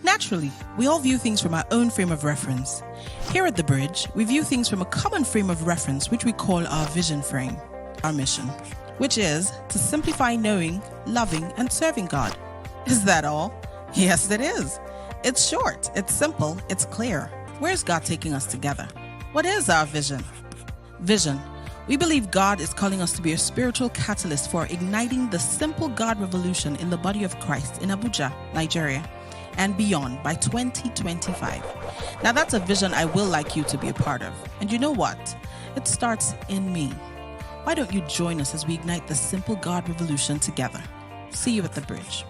Naturally, we all view things from our own frame of reference. Here at The Bridge, we view things from a common frame of reference which we call our vision frame, our mission, which is to simplify knowing, loving, and serving God. Is that all? Yes, it is. It's short, it's simple, it's clear. Where's God taking us together? What is our vision? Vision. We believe God is calling us to be a spiritual catalyst for igniting the simple God revolution in the body of Christ in Abuja, Nigeria, and beyond by 2025. Now that's a vision I will like you to be a part of. And you know what? It starts in me. Why don't you join us as we ignite the simple God revolution together? See you at The Bridge.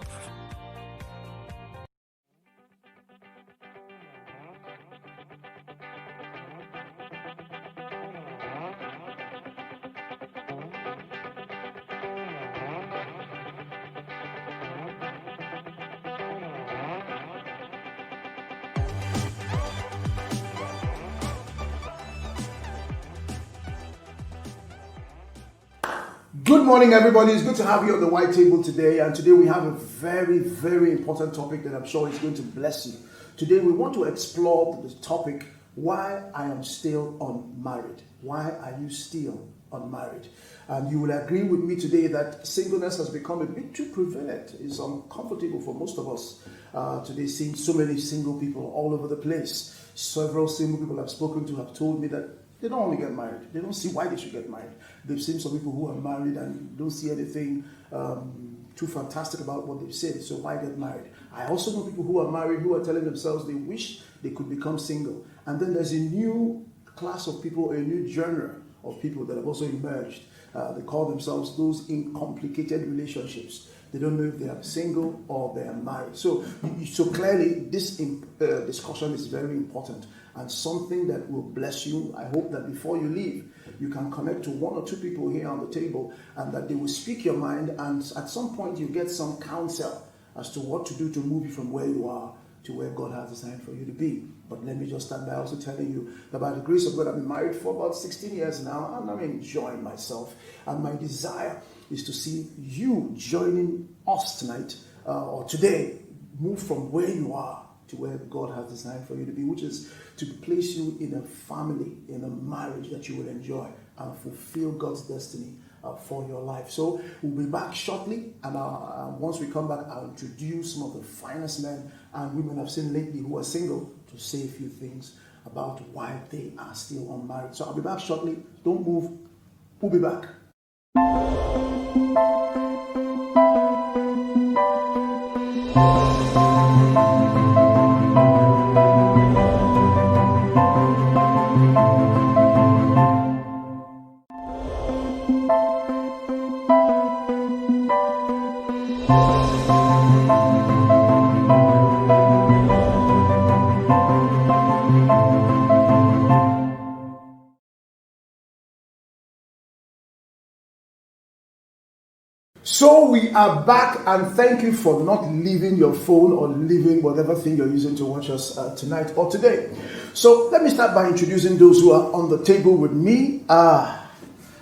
Good morning, everybody. It's good to have you on the white table today. And today we have a very, very important topic that I'm sure is going to bless you. Today we want to explore the topic, why I am still unmarried. Why are you still unmarried? And you will agree with me today that singleness has become a bit too prevalent. It's uncomfortable for most of us today, seeing so many single people all over the place. Several single people I've spoken to have told me that they don't want to get married. They don't see why they should get married. They've seen some people who are married and don't see anything too fantastic about what they've said. So why get married? I also know people who are married who are telling themselves they wish they could become single. And then there's a new class of people, a new genre of people that have also emerged. They call themselves those in complicated relationships. They don't know if they are single or they are married. So clearly this discussion is very important and something that will bless you. I hope that before you leave, you can connect to one or two people here on the table and that they will speak your mind, and at some point you get some counsel as to what to do to move you from where you are to where God has designed for you to be. But let me just start by also telling you that by the grace of God, I've been married for about 16 years now, and I'm enjoying myself. And my desire is to see you joining us tonight or today, move from where you are to where God has designed for you to be, which is to place you in a family, in a marriage that you will enjoy and fulfill God's destiny for your life. So we'll be back shortly, and once we come back, I'll introduce some of the finest men and women I've seen lately who are single to say a few things about why they are still unmarried. So I'll be back shortly. Don't move. We'll be back. So we are back, and thank you for not leaving your phone or leaving whatever thing you're using to watch us tonight or today. So let me start by introducing those who are on the table with me. I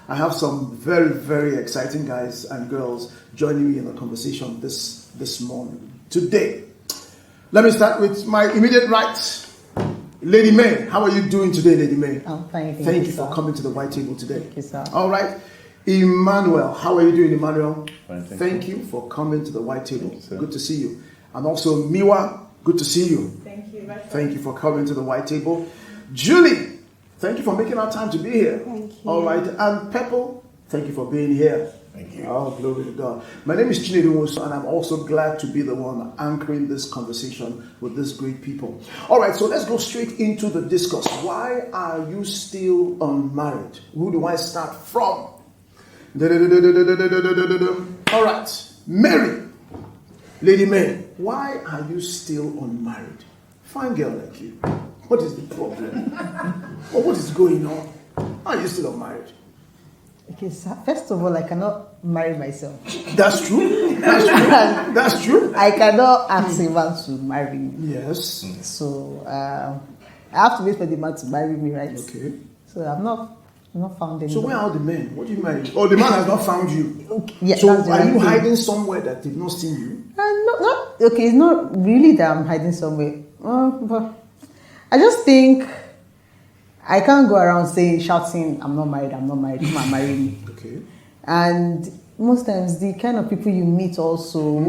have some very, very exciting guys and girls joining me in the conversation this morning. Today, let me start with my immediate right, Lady May. How are you doing today, Lady May? I'm fine. Thank you for coming to the white table today. Thank you, sir. All right. Emmanuel, how are you doing, Emmanuel? Fine, thank you for coming to the white table. You, good to see you. And also Miwa, good to see you. Thank you. Thank you for coming to the white table. Julie, thank you for making our time to be here. Thank you. All right. And Pepple, thank you for being here. Thank you. Oh, glory to God. My name is Chinedu Nwosu, and I'm also glad to be the one anchoring this conversation with these great people. All right, so let's go straight into the discourse. Why are you still unmarried? Who do I start from? All right, Mary, Lady May, why are you still unmarried? Fine girl like you. What is the problem? Or what is going on? Why are you still unmarried? Okay, so first of all, I cannot marry myself. That's true. That's true. That's true. I cannot ask a man to marry me. Yes. So I have to wait for the man to marry me, right? Okay. So I'm not I've not found So anybody. where are the men? What do you mean? Oh, the man has not found you. Okay, yeah, So that's the are right you thing. hiding somewhere that they've not seen you? Okay, it's not really that I'm hiding somewhere. But I just think I can't go around shouting, I'm not married, come and marry me. Okay. And most times the kind of people you meet also,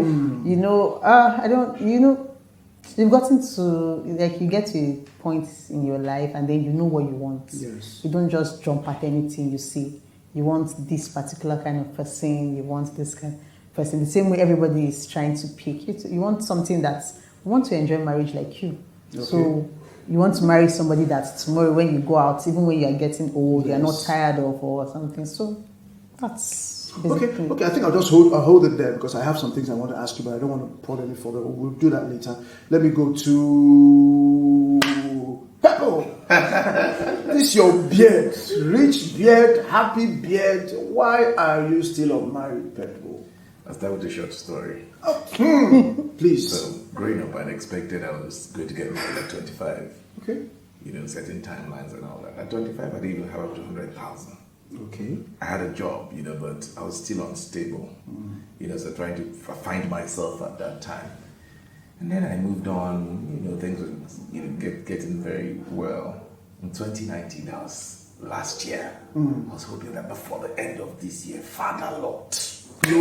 you've gotten to, like, you get to a point in your life and then you know what you want. Yes. You don't just jump at anything you see. You want this particular kind of person, you want this kind of person. The same way everybody is trying to pick. You want something you want to enjoy marriage like you. Okay. So you want to marry somebody that tomorrow when you go out, even when you are getting old, you're not Yes. tired of or something. So that's basically. Okay. I think I'll hold it there because I have some things I want to ask you, but I don't want to put any further. We'll do that later. Let me go to Peppo. This is your beard, rich beard, happy beard. Why are you still unmarried, Peppo? I'll start with a short story. Please. So, growing up, I expected I was going to get married at 25. Okay. Certain timelines and all that. At 25, I didn't even have up to 100,000. Okay. I had a job, but I was still unstable. So trying to find myself at that time. And then I moved on, things were, getting very well. In 2019, that was last year. I was hoping that before the end of this year, Father Lord. But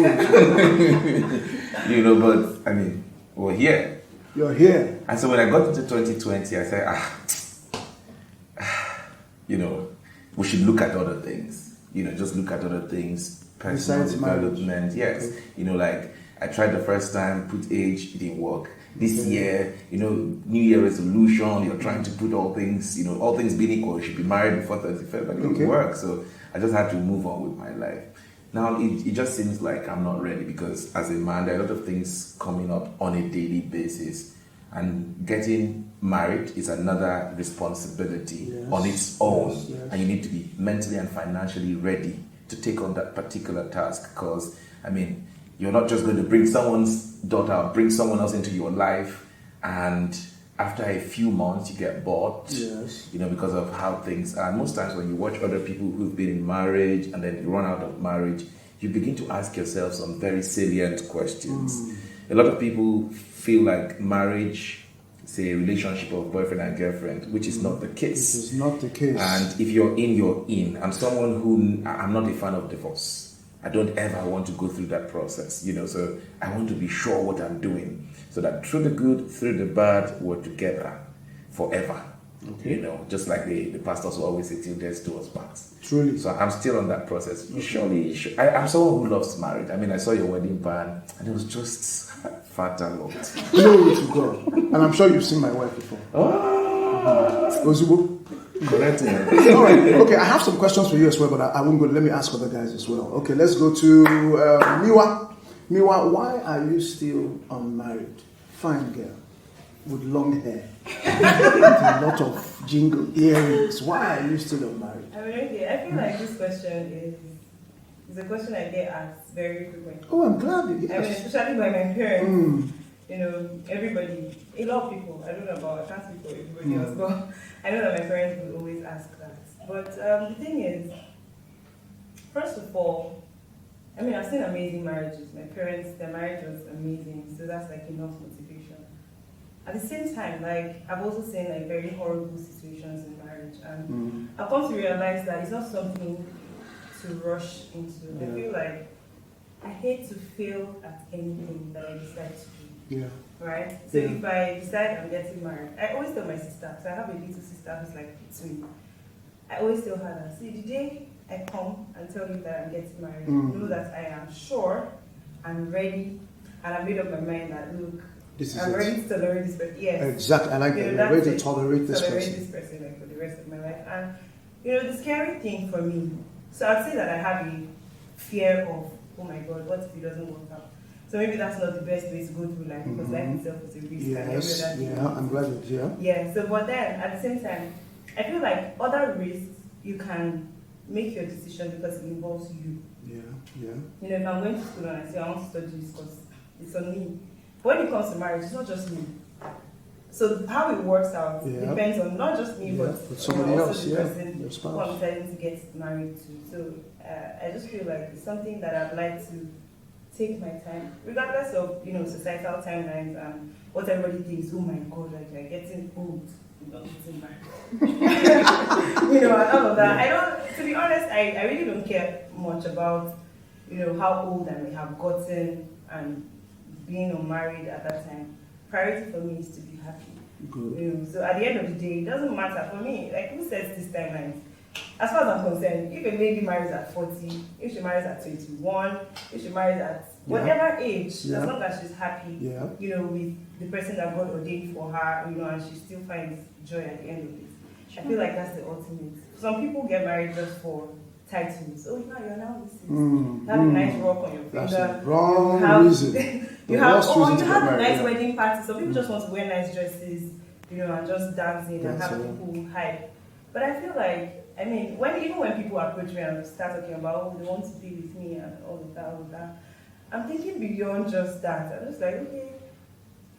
I mean, we're here. You're here. And so when I got into 2020, I said, we should look at other things. Just look at other things, personal Besides marriage. development. Yes. Okay. I tried the first time, put age, it didn't work. This year, New Year resolution, you're trying to put all things being equal, you should be married before 35, but it didn't work. So I just had to move on with my life. Now, it just seems like I'm not ready because as a man, there are a lot of things coming up on a daily basis. And getting married is another responsibility on its own. Yes. And you need to be mentally and financially ready to take on that particular task. Because, you're not just going to bring someone's daughter or bring someone else into your life and after a few months you get bored. Yes. Because of how things are. And most times when you watch other people who've been in marriage and then run out of marriage, you begin to ask yourself some very salient questions. A lot of people feel like marriage is a relationship of boyfriend and girlfriend, which is not the case. This is not the case. And if you're in, you're in. I'm someone I'm not a fan of divorce. I don't ever want to go through that process, so I want to be sure what I'm doing so that through the good, through the bad, we're together forever. Okay. Just like the pastors will always say, till death do us part. Truly. So I'm still on that process. I'm someone who loves marriage. I saw your wedding band and it was just Father Lord. Glory to God. And I'm sure you've seen my wife before. Ozubo. Correct. All right. Okay, I have some questions for you as well, but I won't go. Let me ask other guys as well. Okay, let's go to Miwa. Miwa, why are you still unmarried? Fine girl with long hair, with a lot of jingle earrings. Why are you still unmarried? I feel like this question is a question I get asked very frequently. Oh, I'm glad. Yes. Especially by my parents. Everybody, a lot of people, I don't know about, I can't speak for everybody else, but I know that my parents will always ask that. But the thing is, first of all, I've seen amazing marriages. My parents, their marriage was amazing, so that's like enough motivation. At the same time, I've also seen very horrible situations in marriage, and I've come to realize that it's not something to rush into. Yeah. I feel like I hate to fail at anything that I decide to do. Yeah. Right? So if I decide I'm getting married, I always tell my sister, so I have a little sister who's like between. I always tell her that, see, the day I come and tell you that I'm getting married, know that I am sure, I'm ready, and I made up my mind that, look, I'm ready to tolerate this person. Yes. Exactly. I like that. I'm ready to tolerate this person. For the rest of my life. And, the scary thing for me, so I'd say that I have a fear of, oh my God, what if it doesn't work out? So maybe that's not the best way to go through life because life itself is a risk. Yes, I'm glad that, Yeah, so but then at the same time, I feel like other risks, you can make your decision because it involves you. Yeah. If I'm going to school and I say I want to study this because it's on me. But when it comes to marriage, it's not just me. So how it works out Yeah. depends on not just me, Yeah, but but somebody also else, the yeah, person your who spouse. I'm deciding to get married to. So I just feel like it's something that I'd like to take my time, regardless of societal timelines and what everybody thinks. Oh my God, like you're getting old, you're not getting married. And all of that. I don't. To be honest, I really don't care much about how old I may have gotten and being unmarried at that time. Priority for me is to be happy. Good. So at the end of the day, it doesn't matter for me. Like, who sets these timelines? As far as I'm concerned, if a lady marries at 40, if she marries at 21, if she marries at whatever age, Yeah. as long as she's happy, Yeah. with the person that God ordained for her, and she still finds joy at the end of it. I feel like that's the ultimate. Some people get married just for titles. Oh, you're now this. You have a nice rock on your finger. That's the wrong You have- reason. You The have worst reason to a get married, nice yeah. wedding party. Some people just want to wear nice dresses, and just dancing and That's have it. people hype. But I feel like, even when people approach me and start talking about they want to be with me and all of that, I'm thinking beyond just that. I'm just like, okay,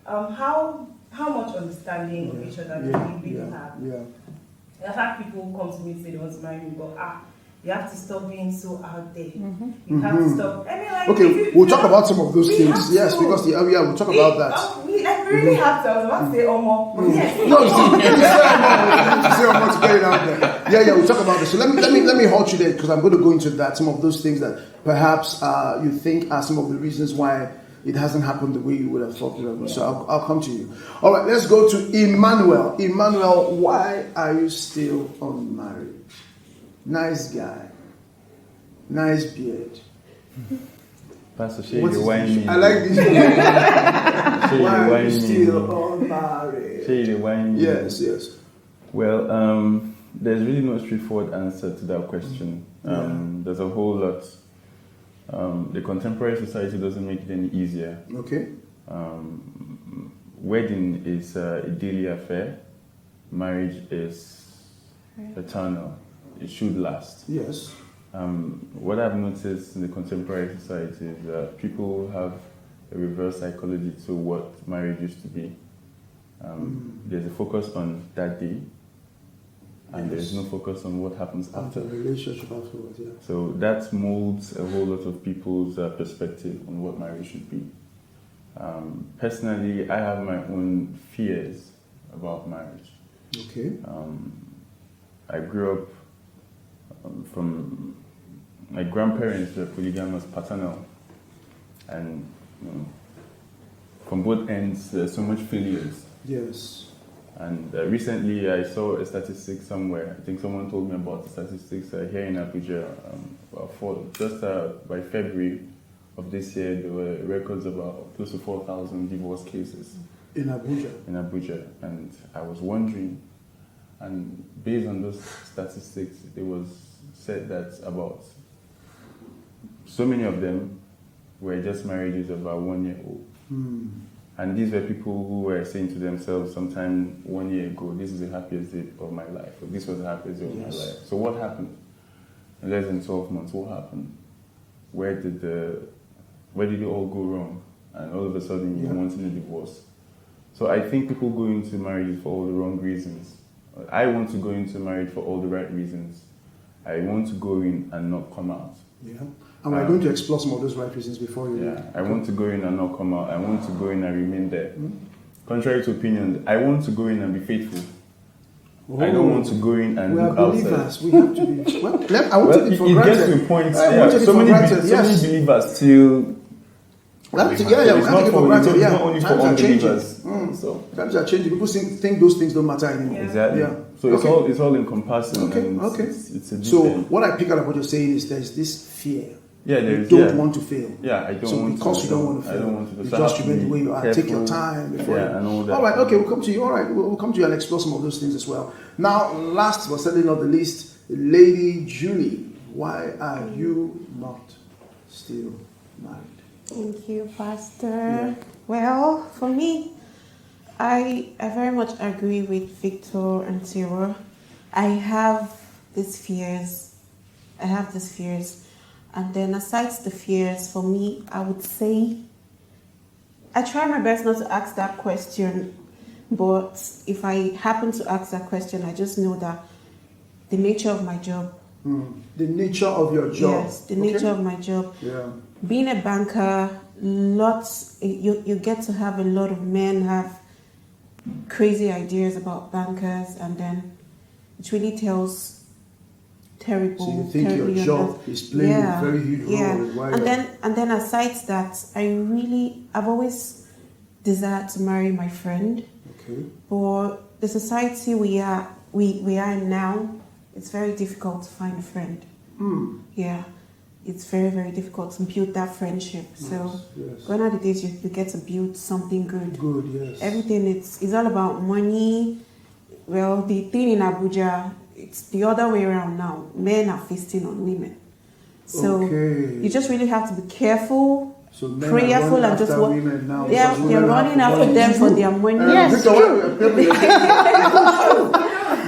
how much understanding of each other do we really have? Yeah. I've had people come to me and say they want to marry me, but you have to stop being so out there. You have to stop. Okay, we'll talk about some of those things. Yes, because we'll talk about that. We really have to. I was about to say Omo. Yes. No, you say I'm to get it out there. Yeah, we'll talk about this. So let me hold you there because I'm going to go into that. Some of those things that perhaps you think are some of the reasons why it hasn't happened the way you would have thought it would. So I'll come to you. All right, let's go to Emmanuel. Emmanuel, why are you still unmarried? Nice guy, nice beard. Pastor Shay, What is you whine this? me. I like this. Shay, Why you are you whine me. still unmarried? Shay, you whine me. Yes. Well, there's really no straightforward answer to that question. There's a whole lot. The contemporary society doesn't make it any easier. Okay. Wedding is a daily affair. Marriage is eternal. It should last. Yes. What I've noticed in the contemporary society is that people have a reverse psychology to what marriage used to be. There's a focus on that day, and there's no focus on what happens after. The relationship afterwards, yeah. So that molds a whole lot of people's perspective on what marriage should be. Personally, I have my own fears about marriage. Okay. I grew up from my grandparents were polygamous, paternal, and from both ends there's so much failures. Yes. And recently I saw a statistic somewhere. I think someone told me about the statistics here in Abuja. By February of this year, there were records about close to 4,000 divorce cases In Abuja. in Abuja, and I was wondering. And based on those statistics, it was said that about so many of them were just marriages of about 1 year old. And these were people who were saying to themselves sometime 1 year ago, this is the happiest day of my life, or this was the happiest day of my life. So what happened? In less than 12 months, what happened? Where did it all go wrong? And all of a sudden you're wanting a divorce. So I think people go into marriage for all the wrong reasons. I want to go into marriage for all the right reasons. I want to go in and not come out. Yeah. And we're going to explore some of those right reasons before you. Yeah, I want to go in and not come out. I want to go in and remain there. Contrary to opinion, I want to go in and be faithful. I don't want to go in and We are look outside. believers. We have to be. Well, I won't take it for It granted. gets to a point. I won't take it so for many, granted. so Yes. many believers still. We have to, So we have it's to not take it for for, granted. it's Yeah. not only for Times are changing. unbelievers. So Times are changing. People think those things don't matter anymore. exactly. Yeah. So it's Okay. all encompassing. Okay. And Okay. It's a deep So end. what I pick out of what you're saying is there's this fear. Yeah, there You is. don't yeah. want to fail. Yeah, I don't So want to. because you don't want to I fail, don't want to. you So I have just to remain the be way you are. Take your careful. time before. Yeah, and all that. All right, okay, we'll come to you. All right, we'll come to you and explore some of those things as well. Now, last but certainly not the least, Lady Julie, why are you not still married? Thank you, Pastor. Yeah. Well, for me, I very much agree with Victor and Tira. I have these fears. And then aside the fears, for me, I would say I try my best not to ask that question But if I happen to ask that question, I just know that the nature of my job. The nature of your job. Yes, the nature of my job. Yeah. Being a banker, you get to have a lot of men have crazy ideas about bankers, and then it really tells terrible. So you think your terribly job about- is playing a very huge role in why you're- and then aside that, I've always desired to marry my friend. Okay. For the society we are in now, it's very difficult to find a friend. Yeah, it's very, very difficult to build that friendship. So yes. gone are the days you get to build something good. Good, yes. Everything it's all about money. Well, the thing in Abuja, it's the other way around now. Men are feasting on women. So Okay. you just really have to be careful. So men are Prayerful running and just after what women now they're because women running have after money. them for their money. Victor, the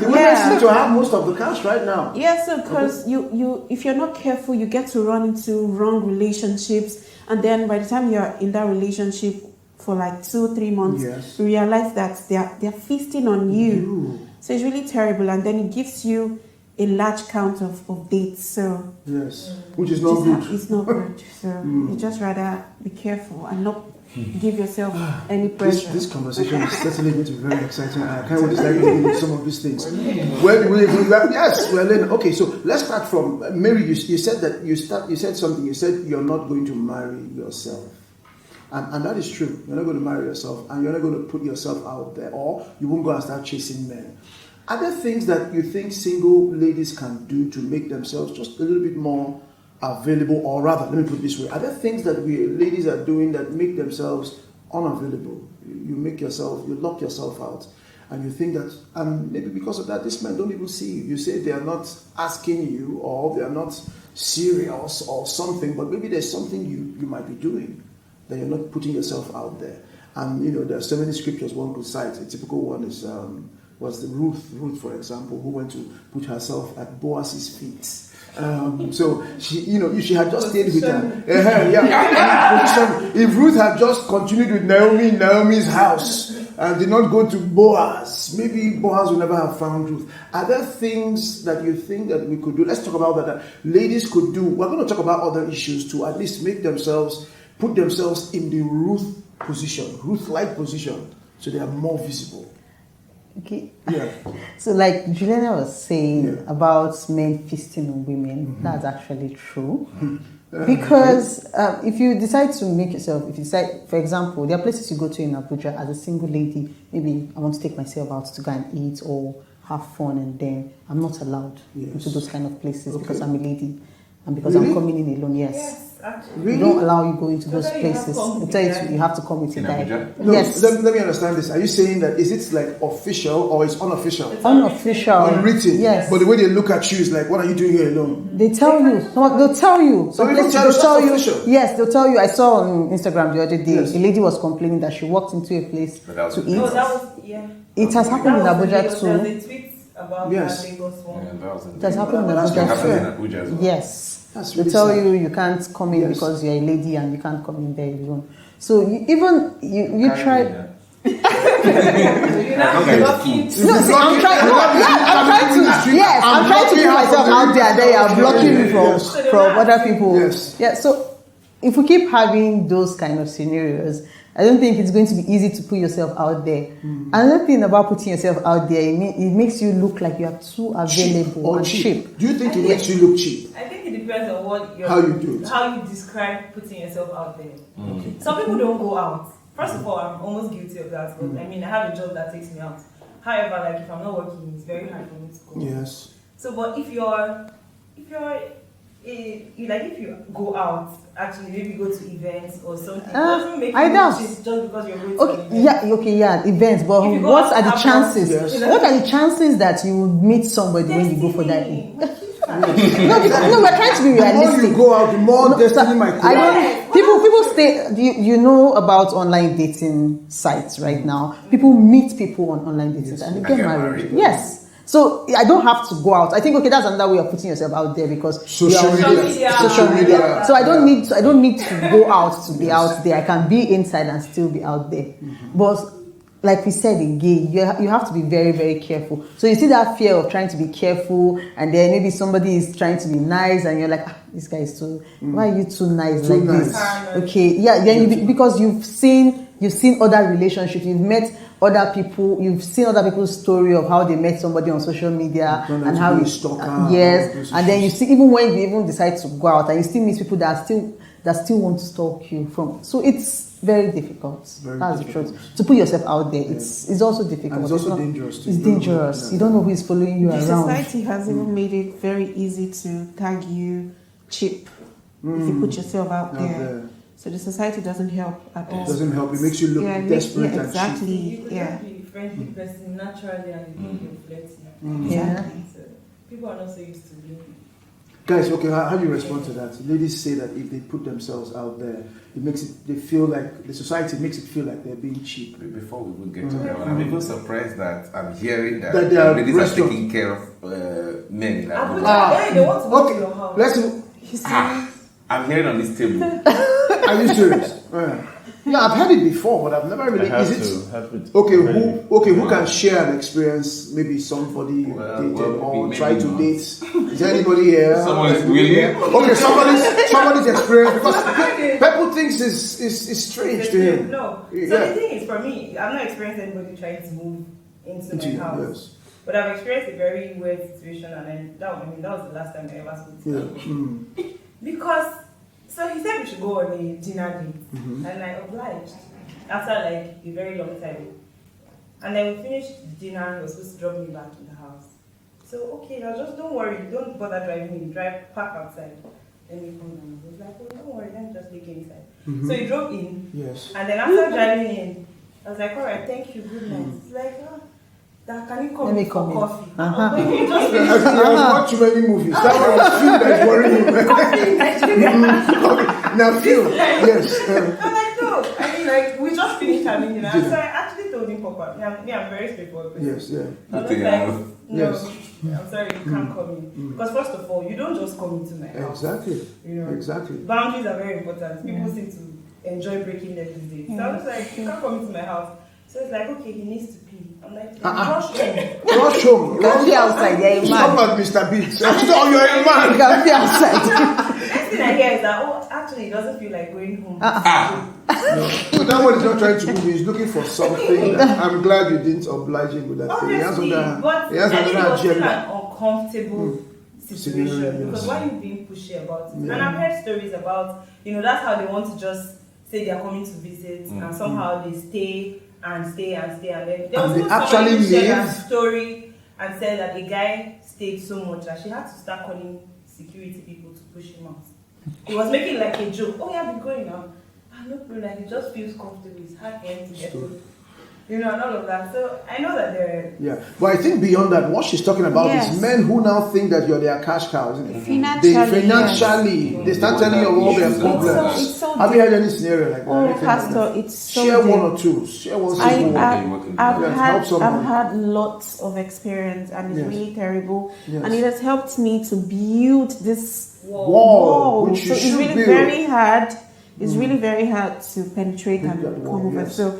women Yeah. seem to have most of the cash right now. Yeah, so because you if you're not careful, you get to run into wrong relationships, and then by the time you're in that relationship for like 2-3 months, Yes. you realize that they're feasting on you. So it's really terrible, and then it gives you a large count of dates. So Yes, which is not good. it's not good. So you just rather be careful and not give yourself any This, pressure. this conversation is certainly going to be very exciting. I can't wait to start getting into some of these things. Where do we? Yes, we're learning. Okay, so let's start from Mary. You said that you said something. You said you're not going to marry yourself, and that is true. You're not going to marry yourself, and you're not going to put yourself out there, or you won't go and start chasing men. Are there things that you think single ladies can do to make themselves just a little bit more available, or rather, let me put it this way: are there things that we ladies are doing that make themselves unavailable? You lock yourself out, and you think that, and maybe because of that, these men don't even see you. You say they are not asking you, or they are not serious, or something, but maybe there's something you might be doing that you're not putting yourself out there. And there are so many scriptures one could cite. A typical one is was the Ruth, for example, who went to put herself at Boaz's feet. So she had just stayed with her. If Ruth had just continued with Naomi's house and did not go to Boaz, maybe Boaz would never have found Ruth. Are there things that you think that we could do? Let's talk about that ladies could do. We're going to talk about other issues to at least put themselves in the Ruth-like position, so they are more visible. Okay. Yeah. So like Juliana was saying Yeah. about men feasting on women, that's actually true. Because if you decide to make yourself, for example, there are places you go to in Abuja as a single lady, maybe I want to take myself out to go and eat or have fun, and then I'm not allowed into those kind of places because I'm a lady and because Really? I'm coming in alone. Yes. Actually. Really? They don't allow you go into those So then you have places. to come They with tell a you guy. you have to come with a In guy. Abuja? No, Yes. let me understand this. Are you saying that is it like official or it's unofficial? It's Unofficial. Unwritten. Yes. But the way they look at you is like, what are you doing here alone? They tell you. They'll tell you. So even places tell they'll us tell that's you. official. Yes, they'll tell you. I saw on Instagram the other day, Yes. a lady was complaining that she walked into a place But that was to in eat. No, that was It has happened in That was Abuja There was too. a tweet about Yes. that Lagos one. Yeah, that was It has happened in That's Abuja what It happened in too. Abuja as well. Yes. That's They really tell sad. you can't come in Yes. because you're a lady and you can't come in there alone. So you try. You're not Okay. lucky. No, see, I'm trying to put myself out there. They are blocking me from other people. Yes. Yeah. So if we keep having those kind of scenarios, I don't think it's going to be easy to put yourself out there. Another thing about putting yourself out there, it makes you look like you are too available or and cheap. Do you think it makes you look cheap? I think it depends on How you do it. how you describe putting yourself out there. Okay. Some people don't go out. First of all, I'm almost guilty of that. But I mean, I have a job that takes me out. However, like if I'm not working, it's very hard for me to go. Yes. So, but if you go out, actually maybe go to events or something, it doesn't make I you doubt. look cheap just because you're going to an Okay, event. events. But If you go what out are the to have chances? fun, yes. What are the chances that you will meet somebody when you go for that Destiny. day? No, we're trying to be The more realistic. you go out, the more destiny might I come. don't. People stay. You know about online dating sites right now. People meet people on online dating and they get married. Yes. So I don't have to go out. I think that's another way of putting yourself out there because Social you are- media. Social media. Yeah. So I don't need to go out to be out there. I can be inside and still be out there. But like we said again, you have to be very, very careful. So you see that fear of trying to be careful, and then maybe somebody is trying to be nice, and you're like, this guy is too. Why are you too nice Too like nice. this? Okay, yeah. Then because you've seen other relationships, you've met other people, you've seen other people's story of how they met somebody on social media and how you you stalker. yes, and then you see even when you even decide to go out, and you still meet people that still want to stalk you from. So it's very difficult. Very That's difficult. the truth. To put yourself out there, it's also difficult. And it's also not- dangerous too. It's dangerous. You don't know who is following you The around. society has even made it very easy to tag you cheap if you put yourself out Out there. there. So the society doesn't help at all. It doesn't help. It makes you look Yeah, it makes- desperate yeah, and exactly. You could Yeah. just be a friendly person naturally and you think you're flirty. Exactly. So people are not so used to being. Guys, okay, how do you respond to that? Ladies say that if they put themselves out there, it makes it. They feel like the society makes it feel like they're being cheap. Before we would get to that one, I'm even surprised that I'm hearing that, That there are ladies are restaurants. taking care of men in Abuja, Abuja. yeah, they want to go to Okay, your house. let's. I'm hearing on this table. Are you serious? Yeah, I've heard it before, but I've never I really. have Is it? to have it. Okay, very- who can share an experience? Maybe somebody dated or maybe tried to not. date. Is there anybody here? Someone is willing. Okay, somebody's experience because people thinks is strange to him. No. So Yeah. the thing is, for me, I've not experienced anybody trying to move into Into my you, house. yes. But I've experienced a very weird situation, and then that was the last time I ever spoke to Yeah. him. Because, so he said we should go on a dinner date, and I obliged after like a very long time. And then we finished the dinner, he was supposed to drop me back in the house. So, okay, I was just, don't worry, don't bother driving me, park outside. Let me come down. He was like, oh, don't worry, let me just take you inside. So he drove in, Yes. and then after driving in, I was like, all right, thank you, good night. He's like, can you come Let me for come in. coffee? He Just has watched too many movies. That one is film that is worrying him. Now, Phil, yes. I'm like, no. I mean, like, we just finished having dinner. So I actually told him, Papa, I'm very straightforward. person. Yes, yeah. I was Good like, thing, no, Yes. I'm sorry, you can't come in. Because first of all, you don't just come into my house. Exactly. You know, Exactly. boundaries are very important. People seem to enjoy breaking them these days. So I was like, you can't come into my house. So it's like, okay, he needs to pee. I'm like, rush home. Rush home. You can't be outside. You're a Stop man. at Mr. Beats. Oh, you're a You man. can't be outside. Next thing I hear is that, oh, actually, it doesn't feel like going home. So that one is not trying to move. He's looking for something. That I'm glad you didn't oblige him with that thing. Obviously, but He has I think it another was still an agenda. uncomfortable situation Scenario, because yes. why are you being pushy about it? Yeah. And I've heard stories about, that's how they want to just say they are coming to visit and somehow they stay and stay and stay and then there was And they even somebody actually who shared leave? a story and said that a guy stayed so much that she had to start calling security people to push him out. He was making like a joke. Oh yeah, be going now. No, like it just feels comfortable. It's hard for him to get in. And all of that. So I know that there. Yeah, but I think beyond that, what she's talking about Yes. is men who now think that you're their cash cow, isn't it? Financially, Financially, they start telling you all their It's so- problems. it's so Have you had any scenario like that? Oh, Anything like Pastor, that? it's so Share deep. one or two. Share one. I, simple one. I've Yeah, help someone. had lots of experience and it's Yes. really terrible. Yes. And it has helped me to build this Wall, which you so it's should really build. very hard. It's really very hard to penetrate Build and that come wall, over. yes. So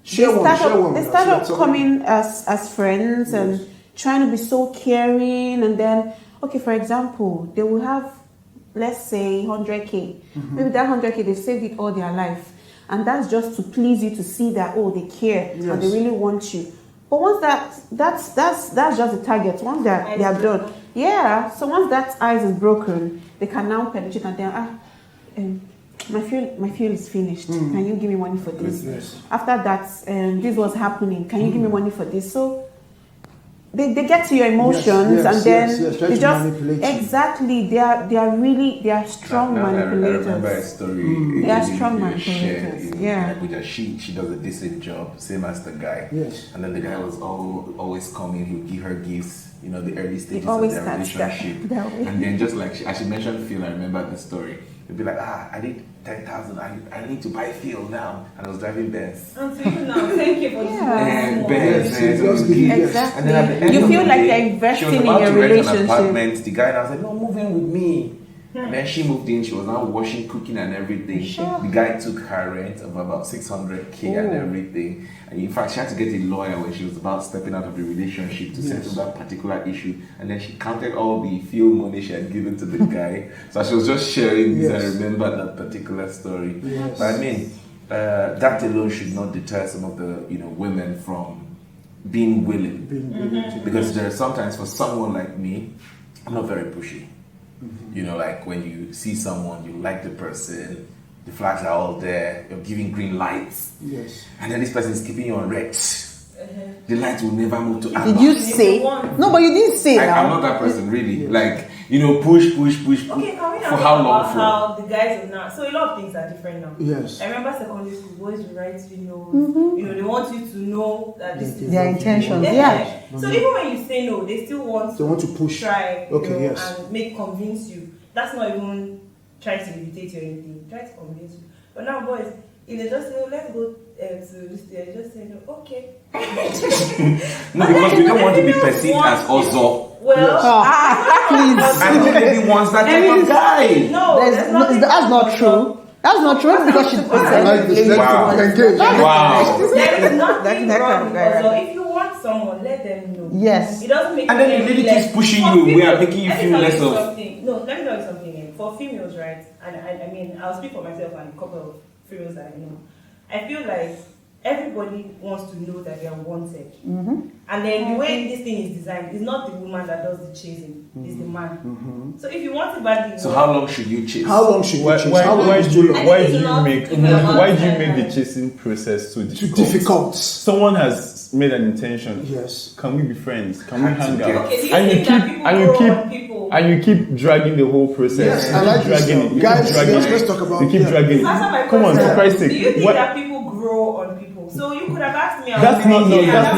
Share one, share one. they That's started all. coming as friends and trying to be so caring, and then okay, for example, they will have, let's say, 100K. Maybe that 100K they saved it all their life, and that's just to please you, to see that they care and they Yes. really want you. But once that's just the target. Once they are done, yeah. So once that ice is broken, they can now penetrate and then my fuel is finished. Can you give me money for this? Yes. After that, this was happening. Can you give me money for this? So they get to your emotions, yes, and then yes, try they to just manipulate you. exactly they are strong Now I remember a manipulators. story. They are a lady strong shared manipulators, in yeah. Abuja. She does a decent job, same as the guy. Yes. And then the guy was always coming. He would give her gifts. The early stages of always their starts that relationship. way. And then just like as she mentioned Phil, I remember the story. He'd be like, I need 10,000. I need to buy Phil now. And I was driving Benz. And to you now, thank you for this. Yeah. Benz, Yes, Benz, just Benz. give me- yes. Exactly. And then at the end You of feel the like day, you're investing she was in about your to rent an relationship. apartment. The guy now said, no, move in with me. And then she moved in, she was now washing, cooking and everything. Sure. The guy took her rent of about 600K and everything. And in fact, she had to get a lawyer when she was about stepping out of the relationship to settle that particular issue. And then she counted all the field money she had given to the guy. So she was just sharing this. I remember that particular story. Yes. But I mean, that alone should not deter some of the women from being willing. Because there are sometimes, for someone like me, I'm not very pushy. Like when you see someone, you like the person, the flags are all there, you're giving green lights, Yes. and then this person is keeping you on red. The light will never move to amber. Did you say? No, but you didn't say I'm not that person, really. Like, push. Okay, can we for how long? about how the guys are now? So a lot of things are different now. Yes. I remember secondary school, boys will write videos. They want you to know that this is their intentions. Yeah. Yeah. So even when you say no, they still want to push. Try, Yes. and convince you. That's not even trying to irritate you or anything. Try to convince you. But now, boys, if they just say, let's go to this day, just say, no, okay. No, because we don't want to be perceived as Ozo. Well, please. And maybe wants that type of guy. No, That's not true. That's not true because she's I like this. Let's engage. Wow. there is nothing That wrong kind of guy. with if you want someone, let them know. Yes. It doesn't make And then you the lady less- keeps pushing For you, we females- are making you let me feel tell less of. something. No, let me tell you something. For females, right? And I mean, I'll speak for myself and a couple of females that I know. I feel like everybody wants to know that they are wanted. And then the way this thing is designed, it's not the woman that does the chasing, it's the man. So if you want it badly, So how long should you chase? How long should you chase? How long Why is do too you long? I think it's not make even about the time. chasing process so Too difficult? difficult. Someone has made an intention. Yes. Can we be friends? Can we hang out? Okay, do you And you think that keep people and you grow keep on people? and you keep dragging the whole process. Yes, You I keep like this dragging stuff. it. You Guys, keep dragging yes, it. let's talk about- You keep yeah. dragging Answer my it. Come on, question. for Christ's sake. Do you think What- that people grow on people? So you could have asked me. That's not it. That's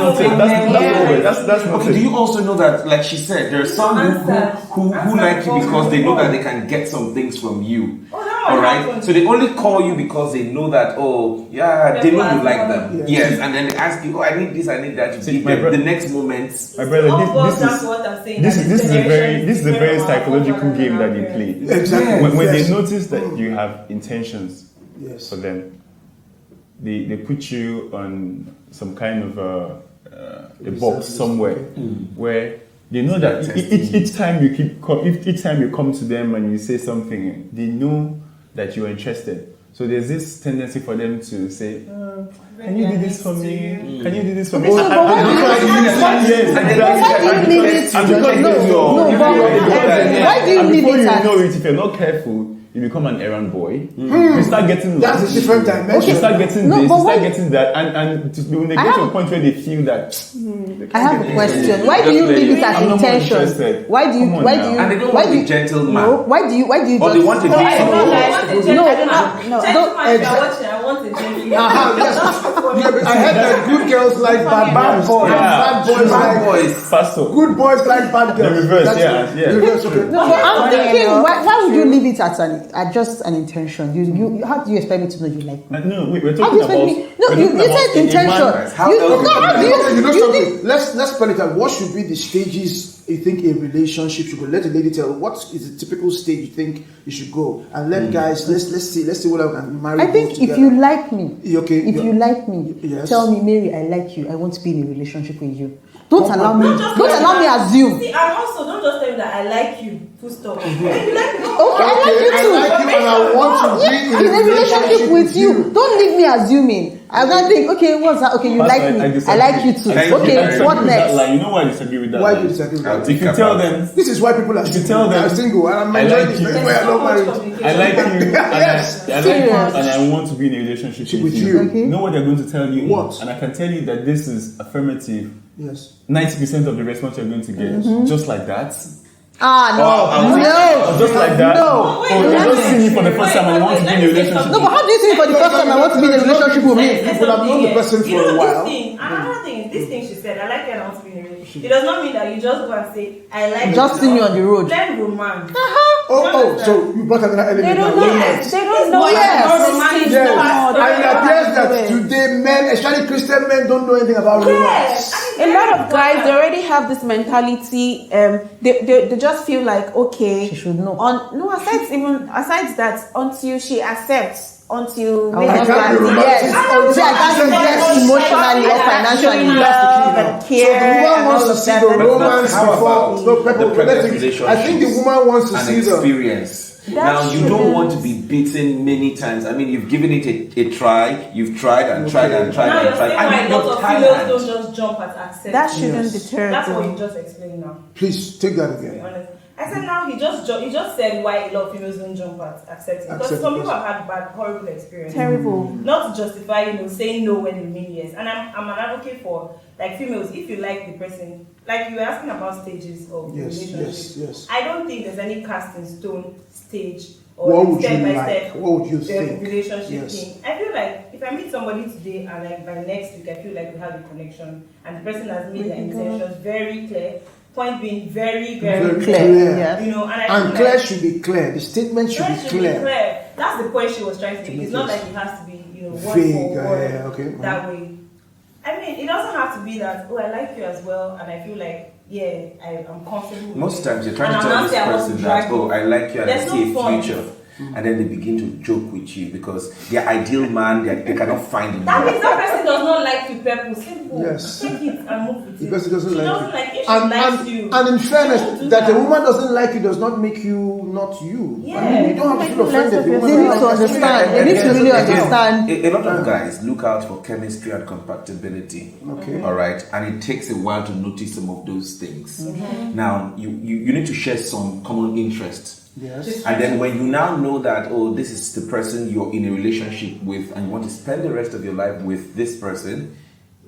not Okay, do it. you also know that, like she said, there are some who like you because they know that they can get some things from you. All right, so they only call you because they know that, they know you like them. Yes, and then they ask you, I need this, I need that. You See, give my them the next moment. My brother, That's what I'm saying. this is a very different psychological from game that they our play. Exactly. When Yes. they notice that you have intentions Yes. for them, they put you on some kind of a box somewhere where they know that each time you come to them and you say something, they know that you're interested. So there's this tendency for them to say, "Can you do this for me? Can you do this for me?" So, but why do you leave it? Why do you leave before it you at? know it, if you're not careful, you become an errand boy. You start getting That's a different dimension. You start getting No, this, you but start why- getting that, and when they I get to a have- point where they feel that I have a question. Why do you leave it as I'm not more intention? interested. Why do you? Come on Why now. do you? And they don't why want do a you? gentleman. No. Why do you? Or just? they want to be I someone. want a No, gentleman. no, Gentleman, don't- if you're watching, I want a gentleman. Yes. I heard that good girls like bad boys. Yeah. Bad boys Bad like boys. Pastor. good boys like bad girls. The reverse, That's yeah, it. yeah. The reverse, okay. No, but I'm Funny thinking, enough, why would you leave it at just an intention? How do you expect me to know you like me? No, we're How do talking you expect about. me? No, we're you talking said about a intention. man- How You else no, would how do you- Okay, you know you something? think? Let's spell it out. What should be the stages you think a relationship should go? Let a lady tell what is the typical stage you think you should go, and let guys let's see what I can marry. I both think if together. you like me, Okay, if yeah. you like me, Yes. tell me, Mary, I like you. I want to be in a relationship with you. Don't allow me. Don't just Don't tell allow me that. assume. See, and also don't just tell me that I like you. Full stop. If you like me, Okay, I like Okay, you I too. like you and I want to be in a relationship with you. Don't leave me assuming. I'm gonna think, okay, what's that? Okay, you Pastor, like me. I disagree. like you too. Thank you. Okay, I disagree what with that next? line. You know why I disagree with that? Why line? do you disagree with that? If you tell them, This is why people are If you tell them, are single and I'm I enjoying like this. you. That's why I'm not married. I like you, and Yes. I like Serious. you, and I want to be in a relationship With with you. you. Okay. You know what they're going to tell you? What? And I can tell you that this is affirmative. Yes. 90% of the response you're going to get, just like that. Ah, no, no. Just like that. No. Oh, you just see me for the first time and you want to be in a relationship. No, but how do you think for the first time I want to be in a relationship with me? People have known the person for a while. Another thing, this thing she said, I like it and I want to be in a relationship. It does not mean that you just go and say, I like Just you. see me on the road. Then romance. Oh, so you brought another element. They don't now. know. Romance. They don't know. Yes. Yes. Yes, No, they and it don't appears know that it. today men, especially Christian men, don't know anything about romance. A lot of guys, they already have this mentality. They just feel like, okay, She should know. Aside that, until she accepts, until I can't be romantic. yes, I can't invest emotionally or financially. love and So care. the woman and wants all to of see that, the and romance How about before. No, the Pepper, previous I relationships think the woman wants to and see the. experience. Now you don't want to be beaten many times. I mean, you've given it a try. You've tried and tried and tried Now and you're tried, saying and why a lot you're of tired. females don't just jump at acceptance. that shouldn't Yes. deter That's what them. you just explained now. Please take that To be again. honest, I said now he just said why a lot of females don't jump at accepting, because Accept some it. people have had bad, horrible experiences. Terrible. Not to justify, saying no when you mean yes. And I'm an advocate for like females. If you like the person, like you were asking about stages of Yes, relationships. yes. I don't think there's any cast in stone stage What or would step you by like? step What would you think? relationship Yes. thing. I feel like if I meet somebody today and like by next week I feel like we have a connection and the person has made their intentions very clear. Point being very, very, Very Clear. clear. Yeah. and I And feel Claire like should be clear. The statement should be clear. That's the point she was trying to make. make It's not it like it has to be, word vague, for word yeah, okay. that way. I mean, it doesn't have to be that, oh, I like you as well, and I feel like, yeah, I'm comfortable with Most you. times you're trying And to I'm tell not this saying I want to person that, drag you. oh, I like you and I There's see no a fun. future. And then they begin to joke with you because their ideal man, they cannot find him. That means that person does not like you, people. Simple. Yes. Take it and move with it. Because he doesn't She like doesn't you. like if she And, likes you. and in she fairness, won't do that a woman doesn't like you does not make you not you. I Yeah. mean, you don't have to feel Make you less offended. of The woman They need doesn't to like you. understand. They need to really understand. A lot of guys look out for chemistry and compatibility. Okay. All right. And it takes a while to notice some of those things. Now, you need to share some common interests. Yes. And then when you now know that, oh, this is the person you're in a relationship with and you want to spend the rest of your life with this person,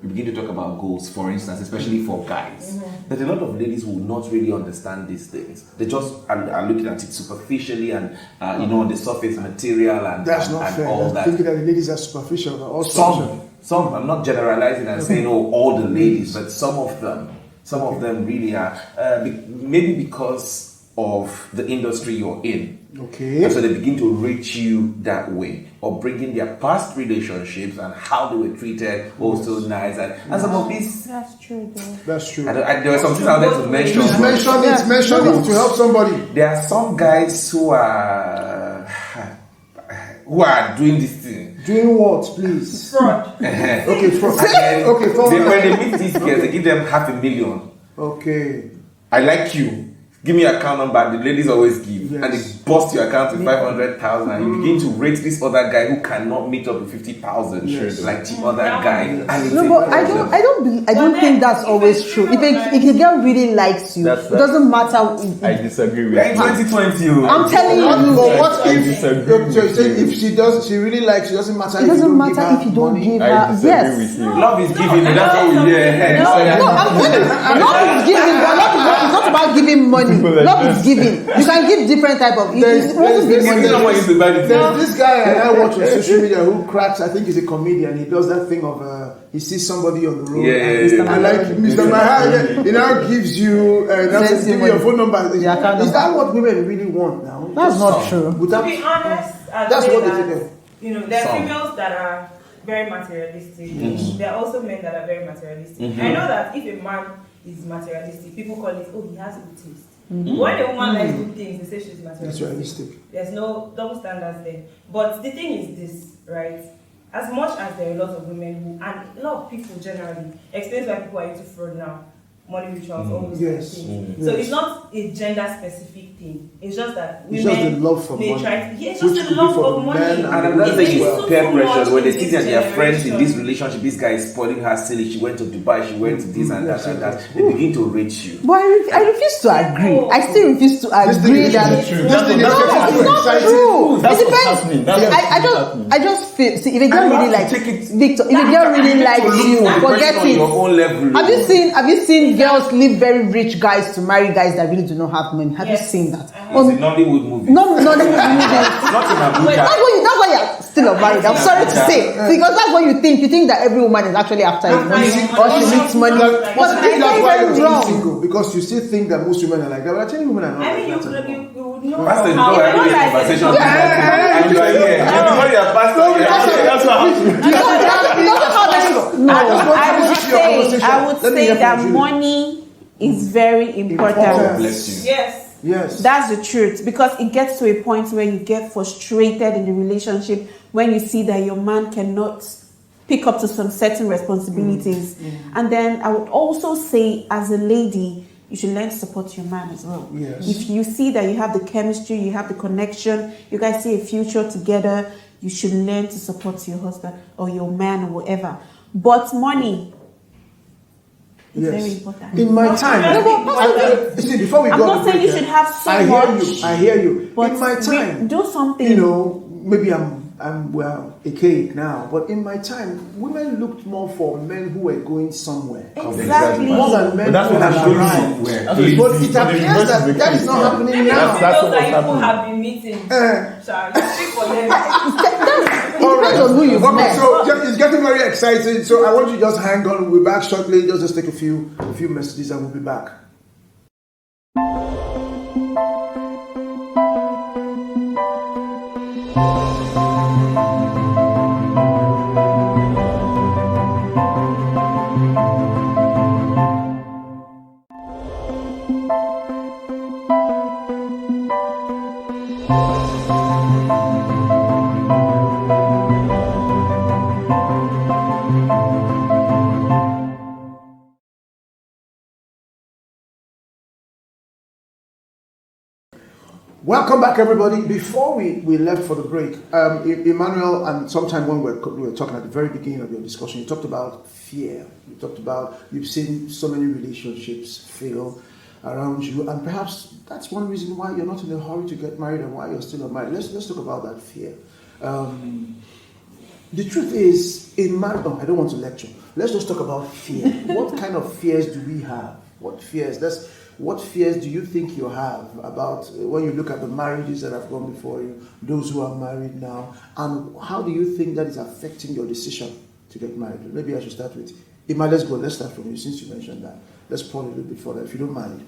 you begin to talk about goals, for instance, especially for guys. There's a lot of ladies who will not really understand these things. They just are looking at it superficially and, on the surface material and, That's and, not and fair. all I'm that. thinking that the ladies are superficial. But all superficial. Some, I'm not generalizing and saying, oh, all the ladies, but some of them really are. Maybe because of the industry you're in. Okay. And so they begin to rate you that way, or bring in their past relationships and how they were treated, oh, so nice. And some of these, That's true, though. That's true. there were some things I wanted to mention. Please mention it to help somebody. There are some guys who are doing this thing. Doing what, please? Fraud. Okay, fraud. And then Okay, fraud. when they meet these girls, they give them $500,000. Okay. I like you. Give me your account number. The ladies always give, Yes. and they bust your account with 500,000. And you begin to rate this other guy who cannot meet up with 50,000, Yes. like the other guy. And it's No, a but I problem. don't think that's always true. If a girl really likes you, That's- it doesn't matter. I disagree with We're in you. 2020. oh. I'm telling you, But what I if disagree with if she really likes you? Doesn't matter. it doesn't matter give if you don't money. give I her. disagree Yes. with you. Love is giving. That's what we hear. No, I'm telling you, love is giving, but love is not about giving money. Love is giving. You can give different type of. It won't be there's- money. You don't want you to buy the thing. There's this guy I watch on social media who cracks. I think he's a comedian. He does that thing of he sees somebody on the road. Yeah, and yeah, yeah. I like Mr. Mahal. He now gives you now Sends says, you give me your money. phone number. Your account Is that number. what women really want now? That's not true. Would To that be honest, I'd That's say what they that, think. there are Some. females that are very materialistic. There are also men that are very materialistic. I know that if a man is materialistic, people call it, oh, he has good taste. When a woman likes good things, they say she's materialistic. Materialistic. There's no double standards there. But the thing is this, right? As much as there are a lot of women who, and a lot of people generally, explains why people are into fraud now, money rituals, all those Yes. things. So it's not a gender specific thing. It's just that It's women just the love for may money, try to, it's which just could the be love for of money. men And another thing It's is so peer much pressure. When they in see this that their friends in generation. this relationship, this guy is spoiling her silly. She went to Dubai, she went to this and that and that. They begin to rate you. But I refuse to agree. I still refuse to agree is that. not true. No, This thing is it's getting not exciting. true. That's It what's depends. happening. That's what's happening. I just feel. See, if a girl And you really have to likes take it- Victor, if a girl really likes you, forget on your it. own level. Have you seen girls leave very rich guys to marry guys that really do not have money? Have you Yes. seen that? It's a Nollywood movie. No, they would do that. Not in Abuja. That's why you're still unmarried. I'm sorry to say, because that's what you think. You think that every woman is actually after you, money, or she needs money. But That's it's why very, you're very still wrong. single, because you still think that most women are like that. But I tell you, women are not I mean, like that. you would know Pastor, you how know I really like conversation. it. And you are here. Before you are pastor, you are here. That's what happened. You know how No, I would say that money is very important. Bless you. Yes. Yes. That's the truth, because it gets to a point where you get frustrated in the relationship when you see that your man cannot pick up to some certain responsibilities. And then I would also say, as a lady, you should learn to support your man as well. Yes. If you see that you have the chemistry, you have the connection, you guys see a future together, you should learn to support your husband or your man or whatever. But money, it's very important. In my time, see, before we I'm go not on the saying you break, should have so I much. hear you. But In my time, do something. you know, maybe I'm well archaic now, but in my time, women looked more for men who were going somewhere. Exactly. More than men But that's who what had I'm arrived. somewhere. But it appears that that is not happening now. That's Those what's that people happening. have been meeting. Shall you speak for them? All right. on who you've Okay, met. so it's getting very exciting. So I want you to just hang on. We'll be back shortly. Just take a few messages and we'll be back. Welcome back, everybody. Before we left for the break, Emmanuel, and sometime when we were talking at the very beginning of your discussion, you talked about fear. You talked about you've seen so many relationships fail around you, and perhaps that's one reason why you're not in a hurry to get married and why you're still unmarried. Let's talk about that fear. The truth is, in marriage, I don't want to lecture. Let's just talk about fear. What kind of fears do we have? What fears do you think you have about when you look at the marriages that have gone before you, those who are married now, and how do you think that is affecting your decision to get married? Maybe I should start with Ima. Let's start from you since you mentioned that. Let's pause a little bit further, if you don't mind.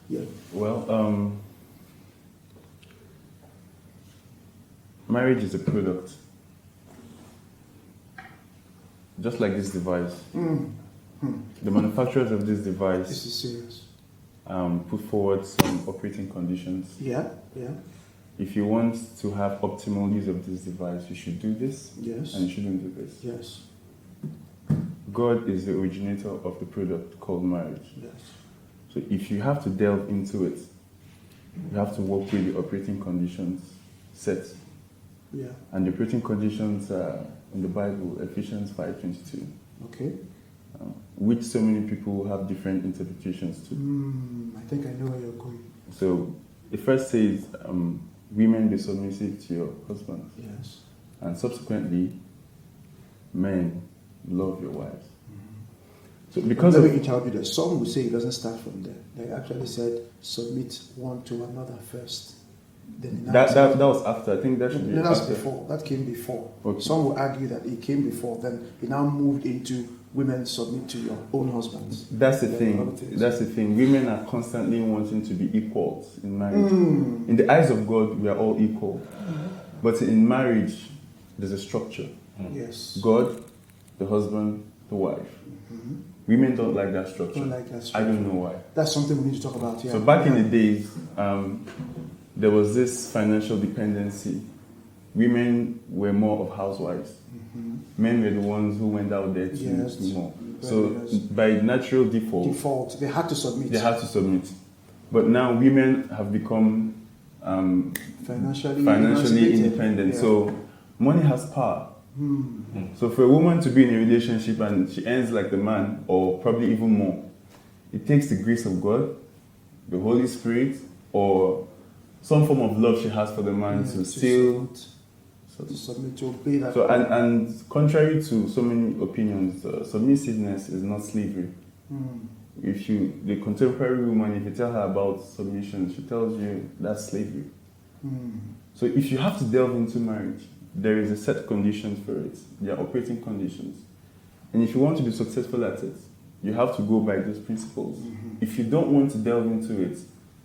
Yeah. Well, marriage is a product. Just like this device. The manufacturers of this device This is serious. put forward some operating conditions. Yeah. If you want to have optimal use of this device, you should do this, Yes. and you shouldn't do this. Yes. God is the originator of the product called marriage. Yes. So if you have to delve into it, you have to work with the operating conditions set. Yeah. And the operating conditions are in the Bible, Ephesians 5:22, Okay. which so many people have different interpretations to. I think I know where you're going. So it first says, women be submissive to your husbands, Yes. and subsequently, men love your wives. So because Let of me interrupt you there. Some will say it doesn't start from there. They actually said submit one to another first. Then that was after. I think that should be No, that's after. before. That came before. Okay. Some will argue that it came before. Then it now moved into women submit to your own husbands. That's the Then thing. other things. That's the thing. Women are constantly wanting to be equals in marriage. In the eyes of God, we are all equal. But in marriage, there's a structure. Yes. God, the husband, the wife. Women don't like that structure. Don't like that I structure. don't know why. That's something we need to talk about. Yeah. So back in the days, there was this financial dependency. Women were more of housewives. Men were the ones who went out there to Yes. do more. Very So nice. by natural default, They had to submit. they have to submit. But now women have become financially financially emancipated. independent. Yeah. So money has power. So for a woman to be in a relationship and she earns like the man, or probably even more, it takes the grace of God, the Holy Spirit, or some form of love she has for the man Yeah, to still. submit to obey that. So and contrary to so many opinions, submissiveness is not slavery. If the contemporary woman, if you tell her about submission, she tells you that's slavery. So if you have to delve into marriage, there is a set conditions for it. There are operating conditions. And if you want to be successful at it, you have to go by those principles. If you don't want to delve into it,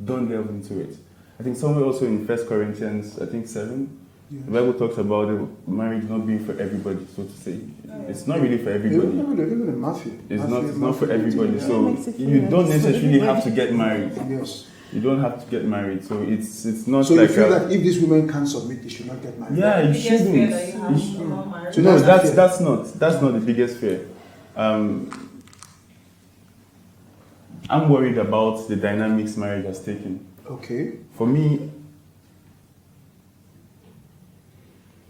don't delve into it. I think somewhere also in 1 Corinthians, 7, The Bible talks about marriage not being for everybody, so to say. It's not really for everybody. Even in Matthew. It's not for everybody. 18, So makes it feel you like don't it's for necessarily have everybody. to get married. Yes. You don't have to get married. So it's not So like you feel that if these women can't submit, they should not get married? yeah, you Biggest fear shouldn't. that you have about marriage. So No, that's the that's not the biggest fear. I'm worried about the dynamics marriage has taken. Okay. For me,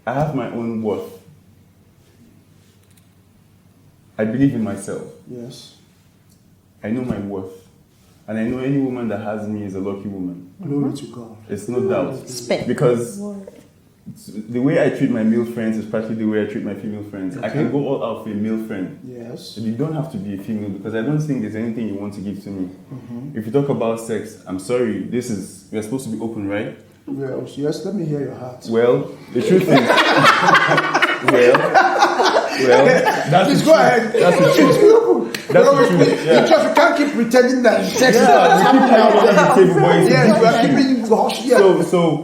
I have my own worth. I believe in myself. Yes. I know my worth. And I know any woman that has me is a lucky woman. Glory to God. It's no doubt. Spec. Because the way I treat my male friends is practically the way I treat my female friends. I can go all out for a male friend. Yes. You don't have to be a female because I don't think there's anything you want to give to me. If you talk about sex, I'm sorry, we're supposed to be open, right? Well, yes, let me hear your heart. Well, the truth is, well, that's Please the go truth. ahead. That's the Please truth. be open. That's the No, truth, we yeah. just we can't keep pretending that sex is Yeah, not happening out there. the table, boys. Yes, we are keeping hush. Yeah. So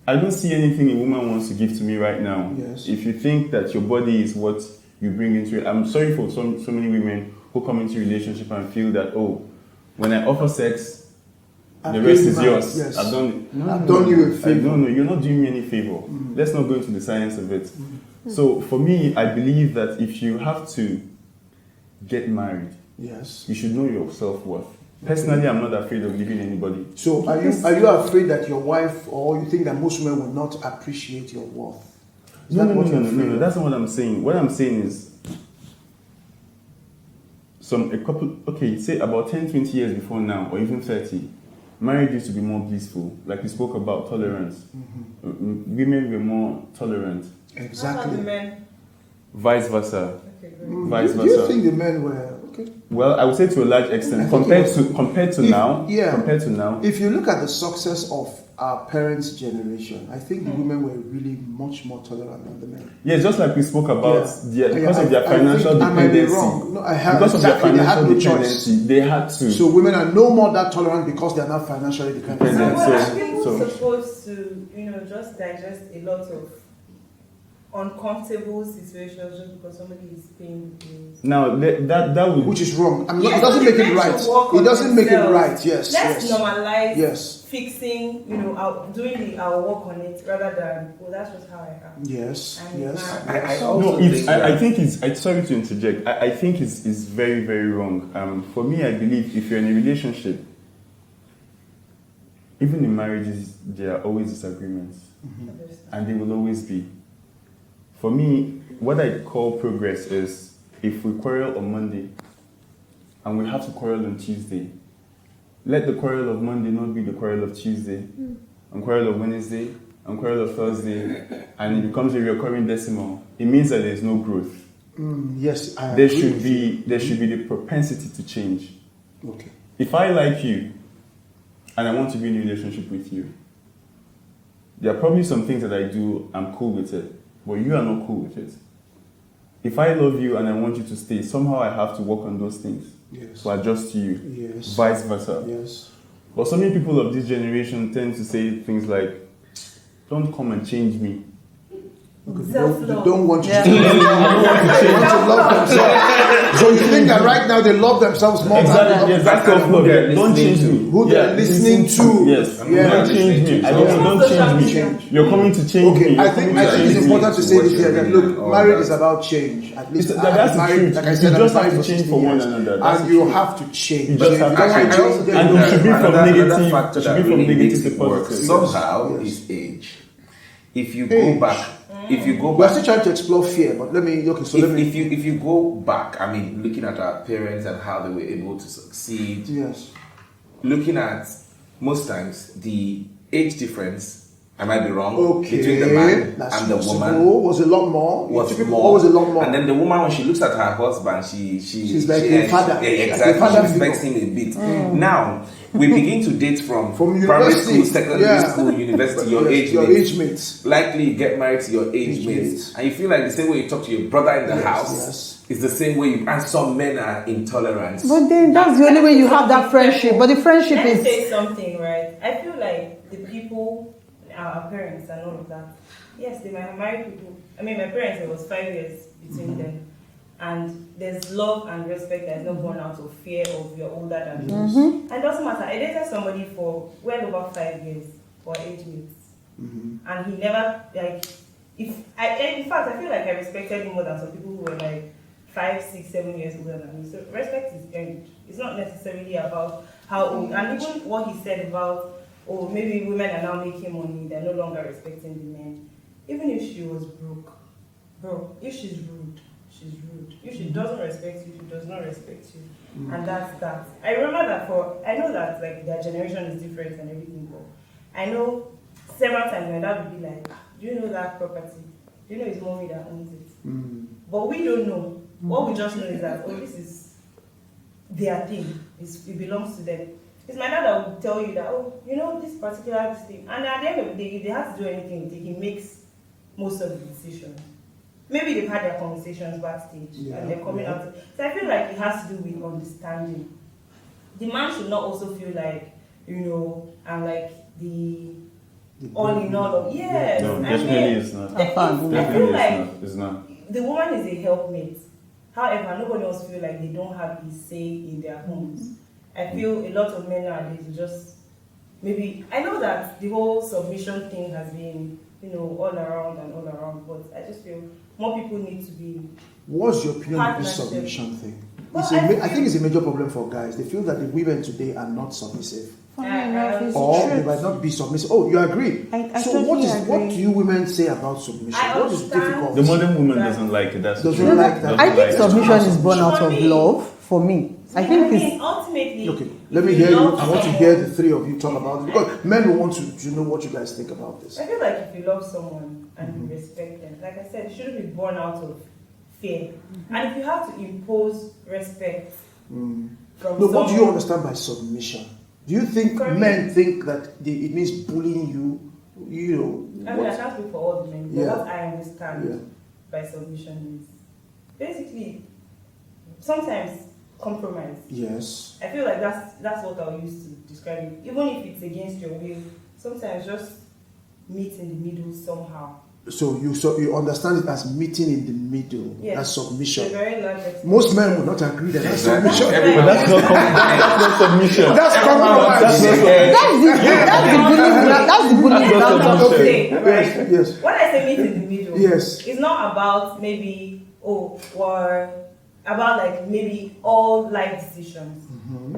I don't see anything a woman wants to give to me right now. Yes. If you think that your body is what you bring into it, I'm sorry for so many women who come into a relationship and feel that, oh, when I offer sex, the rest is yours. Yes. I've done it. No, I've done you a favor. No, you're not doing me any favor. Let's not go into the science of it. So for me, I believe that if you have to get married, Yes. you should know your self-worth. Personally, I'm not afraid of leaving anybody. So are you afraid that your wife, or you think that most women will not appreciate your worth? Is No, that what you're afraid no. of? That's not what I'm saying. What I'm saying is, say about 10, 20 years before now, or even 30, marriage used to be more blissful. Like we spoke about tolerance. Women were more tolerant. How about the Exactly. men? Vice versa. Okay, great. Vice Do you versa. think the men were okay? Well, I would say to a large extent, I think compared it was- to If- now. yeah. Compared to now. If you look at the success of our parents' generation, I think the women were really much more tolerant than the men. Yeah, just like we spoke about, because of their I financial think I might be dependency. wrong. No, I have Because of their exactly. They had financial no choice. dependency, they had to. So women are no more that tolerant because they are not financially dependent. So Dependent. what are So- people so- supposed to, just digest a lot of uncomfortable situations just because somebody is paying the bills? Now, that would... Which is wrong. Yes, it doesn't so make the it men right. should work It on doesn't make it themselves. right. Yes. Let's yes. normalize Yes. fixing, doing our work on it rather than, that's just how I am. Yes. And Yes. man. I No, also it's, think I that- think it's, sorry to interject, I think it's very, very wrong. For me, I believe if you're in a relationship, even in marriages, there are always disagreements, and they will always be. For me, what I call progress is if we quarrel on Monday, and we have to quarrel on Tuesday, let the quarrel of Monday not be the quarrel of Tuesday, and quarrel of Wednesday, and quarrel of Thursday, and it becomes a recurring decimal. It means that there is no growth. Yes. I There agree should with be the propensity to change. you. Okay. If I like you, and I want to be in a relationship with you, there are probably some things that I do, I'm cool with it, but you are not cool with it. If I love you and I want you to stay, somehow I have to work on those things Yes. to adjust to you, Yes. vice versa. Yes. But so many people of this generation tend to say things like, don't come and change me. They Self-love. don't want you Yeah. to change. They want to love themselves. So you think that right now they love themselves more than they Exactly, love yes, that's And self-love. who they're Don't change listening me. to. Who they're listening to. Yes, Yeah. don't change me. I don't change me. Change. You're coming to change me. Okay, You're I think coming to it's change me. important to say this here that look, All marriage that. is about change. At least That's the married, truth. like I You said, I'm just have married to for change 16 for one years. another. That's And the you truth. have to change. You just So if have you to don't want change. to change, then And you it should be from negative. factor It should that be from really negative makes to it work positive. somehow Yes. is age. If you Age. go back, we're still trying to explore fear, but let me, okay, so let me, if you go back, I mean, looking at our parents and how they were able to succeed, yes. looking at most times the age difference, I might be wrong, Okay, between the man that's and the possible. woman Was a lot more. was Typical more. was a lot more. And then the woman, when she looks at her husband, She's like a father. Yeah, Like a exactly. father She respects him a bit. Now we begin to date from primary university, school, secondary school, university, your Yes, age your mates. age mates. Likely you get married to your age Age mates, mates. and you feel like the same way you talk to your brother in the Yes, house yes. is the same way you. And some men are intolerant. But then that's the only way you have that friendship. But the friendship Let me is say something, right? I feel like the people, our parents and all of that. Yes, they might have married people. I mean, my parents, it was 5 years between them. And there's love and respect that is not born out of fear of you're older than me. And it doesn't matter. I dated somebody for well over 5 years for age mates. And he never, like, in fact, I feel like I respected him more than some people who were like 5, 6, 7 years older than me. So respect is earned. It's not necessarily about how old. And even what he said about, oh, maybe women are now making money, they're no longer respecting the men. Even if she was broke, bro, if she's rude, she's rude. If she doesn't respect you, she does not respect you. And that's that. I remember that I know that like their generation is different and everything, but I know several times my dad would be like, do you know that property? Do you know it's mommy that owns it? But we don't know. What we just know is that, oh, this is their thing. It belongs to them. It's my dad that will tell you that, oh, you know, this particular thing. And at the end of the day, if they have to do anything with it, he makes most of the decisions. Maybe they've had their conversations backstage and they're coming out. So I feel like it has to do with understanding. The man should not also feel like, you know, I'm like the all in all of, yes. No, definitely it's not. I feel like It's not. the woman is a helpmate. However, nobody else feel like they don't have a say in their homes. I feel a lot of men nowadays just maybe, I know that the whole submission thing has been, you know, all around, but I just feel more people need to be. What's your opinion on this submission thing? I think it's a major problem for guys. They feel that the women today are not submissive. Or they might not be submissive. Oh, you agree? I so totally what do you women say about submission? What is difficult? The modern woman doesn't like it. That's Doesn't true. like that. I think submission is submission. born out of love for me. I think it's ultimately. Okay, let me hear you. I want to hear the three of you talk about it because men will want to know what you guys think about this. I feel like if you love someone and you respect them, like I said, it shouldn't be born out of fear. And if you have to impose respect from No, what do you understand by submission? Do you think men think that it means bullying you? You know, I mean, I can't speak for all the men, but Yeah. what I understand by submission is basically sometimes compromise. Yes. I feel like that's what I'll use to describe it. Even if it's against your will, sometimes just meet in the middle somehow. So you understand it as meeting in the middle. Yes. That's submission. To a very large extent. Most men will not agree that that's submission. But that's not submission. That's compromise. that's the bullying That's down not to Say, right? Yes. When I say meet in the middle, Yes. it's not about maybe or about like maybe all life decisions.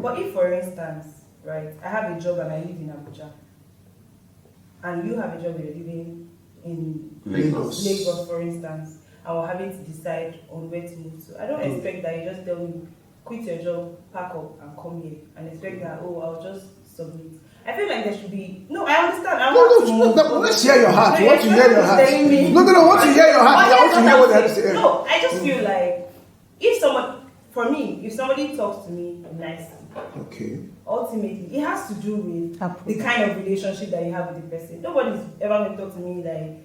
But if, for instance, right, I have a job and I live in Abuja, and you have a job and you're living in Lagos, for instance, and we're having to decide on where to move to. I don't expect that you just tell me, quit your job, pack up, and come here, and expect that, oh, I'll just submit. I feel like there should be. No, I understand. I want to move. No, let's hear your heart. No, Want to hear your heart? telling me. No, I want to hear your heart. I want to hear what they have to say. No, I just feel like if somebody talks to me nicely, Okay. ultimately it has to do with the kind of relationship that you have with the person. Nobody's ever going to talk to me like,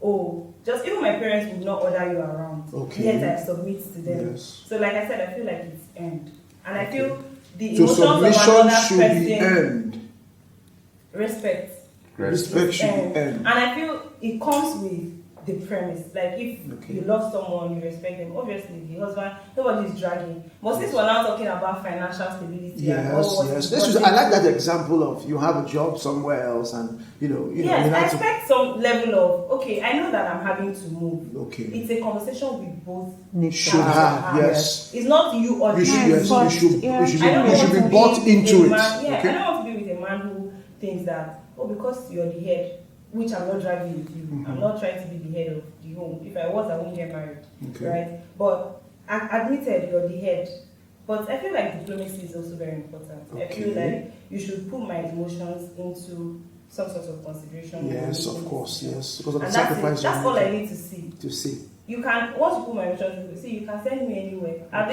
oh, just even my parents would not order you around. Okay. Yet I submit to them. Yes. So like I said, I feel like it's earned. And I feel the So emotions of submission another should person, be earned. respect. Respect should be earned. And I feel it comes with the premise. Like if you love someone, you respect them. Obviously, the husband, nobody is dragging. But since we're now talking about financial stability, Yes. I like that example of you have a job somewhere else, and you know. Yes, I expect some level of okay. I know that I'm having to move. Okay. It's a conversation we both Should have, yes. It's not you or You should, Yeah. you should be bought into it. I Okay. don't want to be with a man who thinks that, because you're the head, which I'm not dragging with you. I'm not trying to be the head of the home. If I was, I wouldn't get married. Okay. Right? But admitted you're the head. But I feel like diplomacy is also very important. I feel like you should put my emotions into some sort of consideration. Yes, of course, yes. Because of the And sacrifice that's all I need to see. to see. You can, once you put my emotions, you can send me anywhere. I've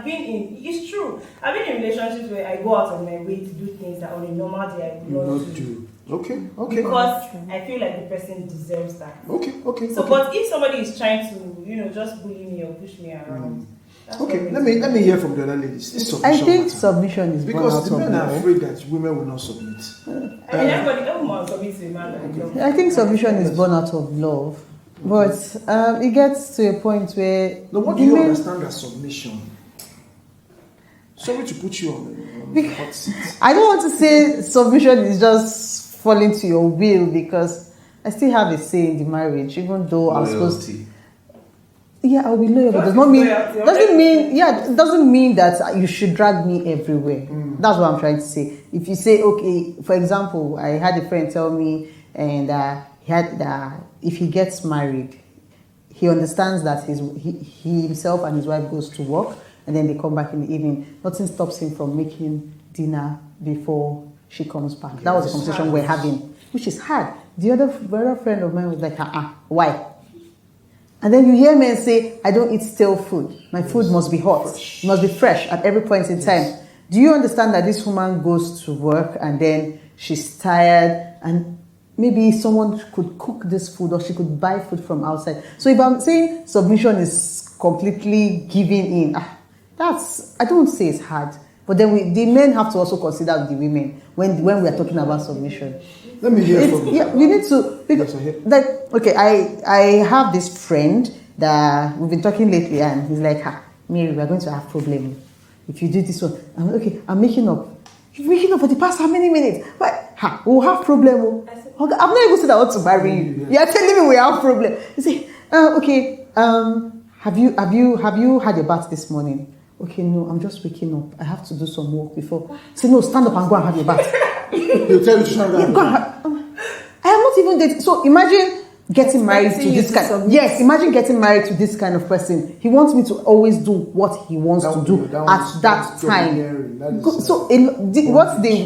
been in, it's true. I've been in relationships where I go out of my way to do things that on a normal day I would not do. Okay. Because I feel like the person deserves that. Okay. So, but if somebody is trying to, just bully me or push me around, That's Okay, what let me hear from the other ladies. This I submission think matter. submission is born Because out the of men are love. afraid that women will not submit. I mean, everyone submits to a man like I think submission is born out of love, but it gets to a point where Now, what do you understand as submission? Sorry to put you on the hot seat. I don't want to say submission is just falling to your will, because I still have a say in the marriage, even though I'm supposed to. Loyalty. Yeah, I'll be loyal, but does not mean it doesn't mean that you should drag me everywhere. That's what I'm trying to say. If you say, okay, for example, I had a friend tell me, and he had if he gets married, he understands that he himself and his wife goes to work, and then they come back in the evening. Nothing stops him from making dinner before she comes back. That was the conversation we're having, which is hard. The other friend of mine was like, why? And then you hear men say, I don't eat stale food. My food must be hot. It must be fresh at every point in time. Do you understand that this woman goes to work and then she's tired, and maybe someone could cook this food, or she could buy food from outside? So if I'm saying submission is completely giving in, I don't say it's hard. But then the men have to also consider the women when we are talking about submission. Let me hear from you. Yeah, we need to. Yes, I hear. Okay, I have this friend that we've been talking lately, and he's like, Mary, we're going to have problem if you do this one. I'm like, okay, I'm making up. You're making up for the past how many minutes? But we'll have problem. I'm not even saying I want to marry you. You're telling me we have problem. You say, okay, have you had your bath this morning? Okay, no, I'm just waking up. I have to do some work before. Say, no, stand up and go and have your bath. He'll tell you to stand down. I am not even dating. So imagine getting married to this kind. Yes, imagine getting married to this kind of person. He wants me to always do what he wants to do at that time. So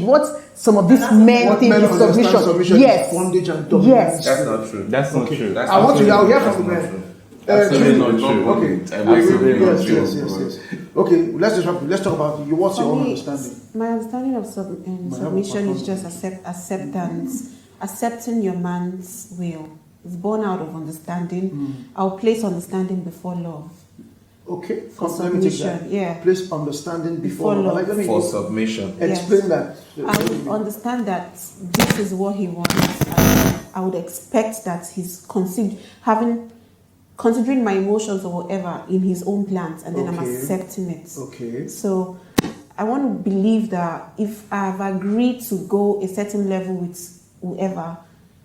what some of these men think is submission. Yes, bondage and yes. That's not true. That's not true. That's I want to not hear true. from the That's men. Absolutely not true. Okay. Absolutely not true. Yes. Okay, let's talk about you. What's your own understanding? My understanding of submission is just acceptance, accepting your man's will. It's born out of understanding. I'll place understanding before love. Okay, For let me take submission, that. yeah. Place understanding before Before love. love. Let For me submission. explain that. I would understand that this is what he wants. And I would expect that he's considering my emotions or whatever in his own plans, and then I'm Okay. accepting it. Okay. So I want to believe that if I've agreed to go a certain level with whoever,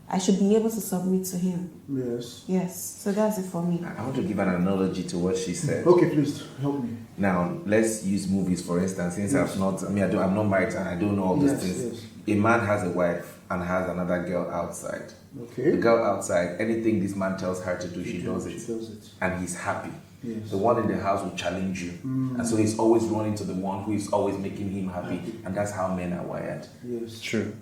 I should be able to submit to him. Yes. Yes. So that's it for me. I want to give an analogy to what she said. Okay, please help me. Now, let's use movies for instance. Since I'm not married and I don't know all these Yes, things. yes. A man has a wife and has another girl outside. Okay. The girl outside, anything this man tells her to do, she does it. And he's happy. Yes. The one in the house will challenge you. And so he's always running to the one who is always making him happy. And that's how men are wired. Yes. True.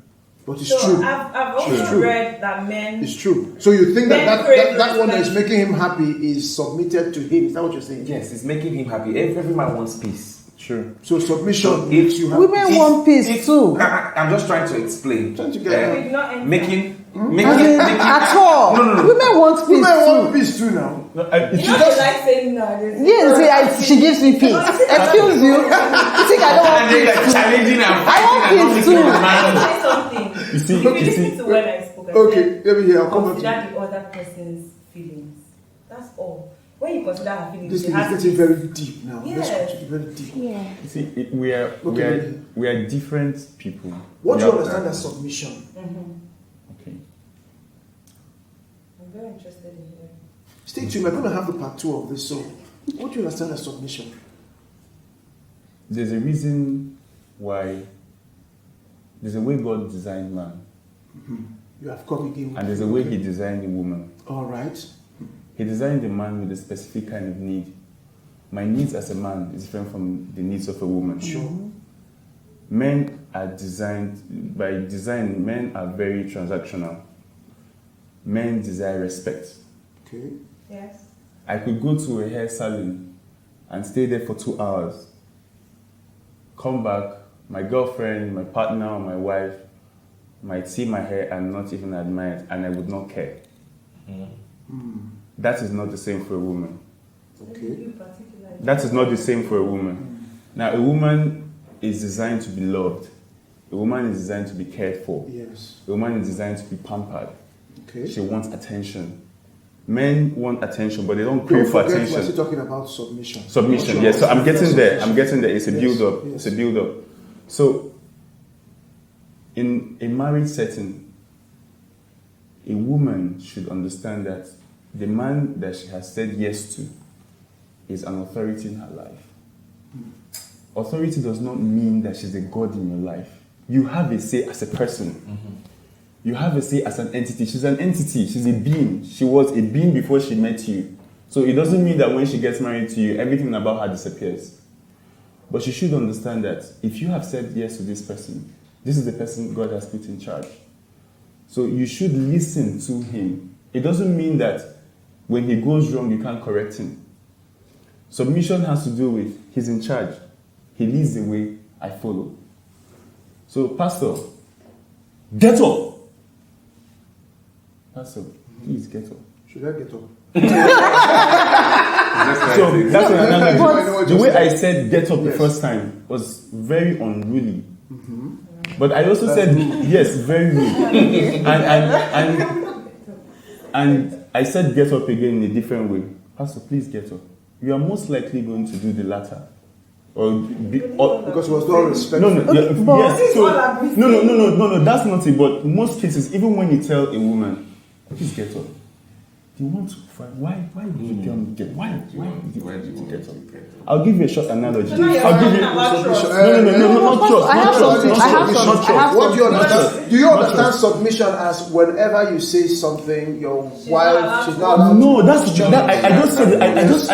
But it's So true. I've also True. read that men. It's true. So you think Men that crave that one that is respect. making him happy is submitted to him? Is that what you're saying? Yes, it's making him happy. Every man wants peace. True. So submission So makes if you happy. Women want peace too. I'm just trying to explain. Trying to get We've not entered. Making At all. No. Women want peace Women too. want peace too now. You know they like saying no. Yes, she gives me peace. Excuse you. You think I don't want and they peace? like challenging and I want fighting and not peace making too. the man. Say something. see- If you listen to when I spoke, I Okay, said, let me hear. I'll come back to consider you. the other person's feelings. That's all. When you consider her feelings, This you thing is have getting to- very deep now. Let's Yes. go to the very deep. Yeah. You see, we are different people. What do We you are- understand as submission? Okay. I'm very interested in hearing. Stay tuned. We're going to have the part 2 of this. So, what do you understand as submission? There's a reason why. There's a way God designed man, You have come again. and there's a way He designed a woman. All right. He designed a man with a specific kind of need. My needs as a man is different from the needs of a woman. Sure. Men are designed, by design, men are very transactional. Men desire respect. Okay. Yes. I could go to a hair salon and stay there for 2 hours. Come back, my girlfriend, my partner, or my wife might see my hair and not even admire it, and I would not care. That is not the same for a woman. Okay. You particularly. That is not the same for a woman. Now, a woman is designed to be loved. A woman is designed to be cared for. Yes. A woman is designed to be pampered. Okay. She wants attention. Men want attention, but they don't crave for We're still attention. talking about submission. Submission, yes. So I'm getting there. I'm getting there. It's a Yes, build-up. yes. It's a build-up. So, in a marriage setting, a woman should understand that the man that she has said yes to is an authority in her life. Authority does not mean that she's a god in your life. You have a say as a person. You have a say as an entity. She's an entity. She's a being. She was a being before she met you. So it doesn't mean that when she gets married to you, everything about her disappears. But she should understand that if you have said yes to this person, this is the person God has put in charge. So you should listen to him. It doesn't mean that when he goes wrong, you can't correct him. Submission has to do with he's in charge. He leads the way, I follow. So, Pastor, get up. Pastor, please get up. Should I get up? So that's an analogy. But- The way I said get up the first time was very unruly. But I also said yes, very rude. And I said get up again in a different way. Pastor, please get up. You are most likely going to do the latter. Because it was not respectful. No, yes. So, all agreed. no, that's not it. But most cases, even when you tell a woman, please get up, you want to fight. Why would you tell me get? Why would you get up? I'll give you a short analogy. So now you're I'll give you. talking about trust. Not trust. I have something. Not I have trust. something. I have What do you something. understand? Do you understand submission as whenever you say something, your wife, she's not allowed No, to that's question that. I just said. Yes.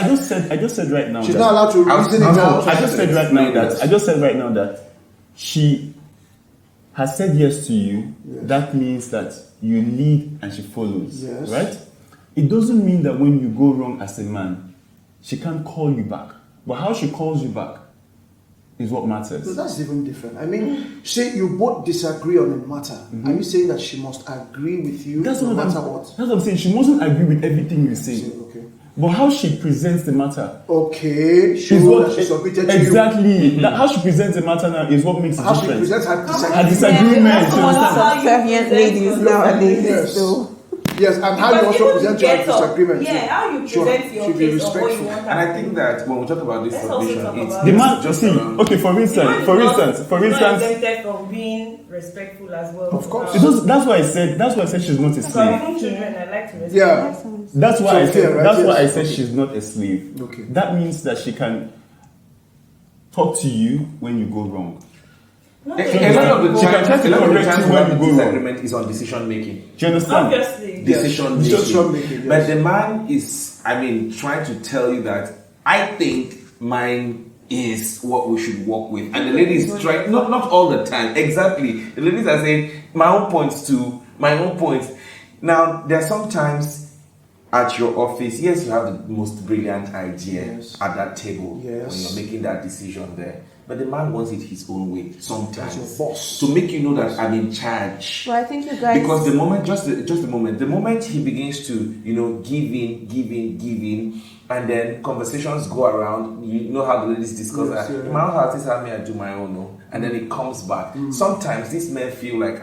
I just said right now. She's that- not allowed to reason it out. I just said right now that she has said yes to you. Yes. That means that you lead and she follows. Yes. Right? It doesn't mean that when you go wrong as a man, she can't call you back. But how she calls you back is what matters. So that's even different. I mean, say you both disagree on a matter. Are you saying that she must agree with you That's no what matter I'm, what? That's what I'm saying. She mustn't agree with everything you say. Okay. But how she presents the matter Okay, is show what that she submitted to you. exactly. That how she presents the matter now is what makes it How she different. presents her Her disagreement. disagreement. you Some understand? subservient ladies nowadays. Yes. So. Yes, and how you Because also even present you your get up, disagreement. Yeah, how you Sure. present your Should be case or what you respectful. want. And I think that when we talk about this Let's also submission, talk it's about The it. man, just see, around- okay, for instance, Not exempted from being respectful as well. Of course. that's why I said she's not a So slave. even children, I like to respect. Yeah. That's why I So fair, said right? that's why I Yes. said she's not a slave. Okay. That means that she can talk to you when you go wrong. Not A really. lot of the She can times, try to a lot of the correct times you when when the you go wrong. disagreement is on decision making. Do you understand? Obviously. Decision Decision making. making, But yes. the man is, trying to tell you that I think mine is what we should work with. And the lady is trying, not all the time, exactly. The ladies are saying, my own points too, my own points. Now, there are sometimes at your office, yes, you have the most brilliant idea Yes. at that table Yes. when you're making that decision there. But the man wants it his own way sometimes. That's your boss. To make you know that I'm in charge. Well, I think you guys. Because the moment, just the moment he begins to, give in, and then conversations go around, you know how the ladies discuss Yes, that. yeah. In my own house, this is how me I do my own, no? And then it comes back. Sometimes these men feel like,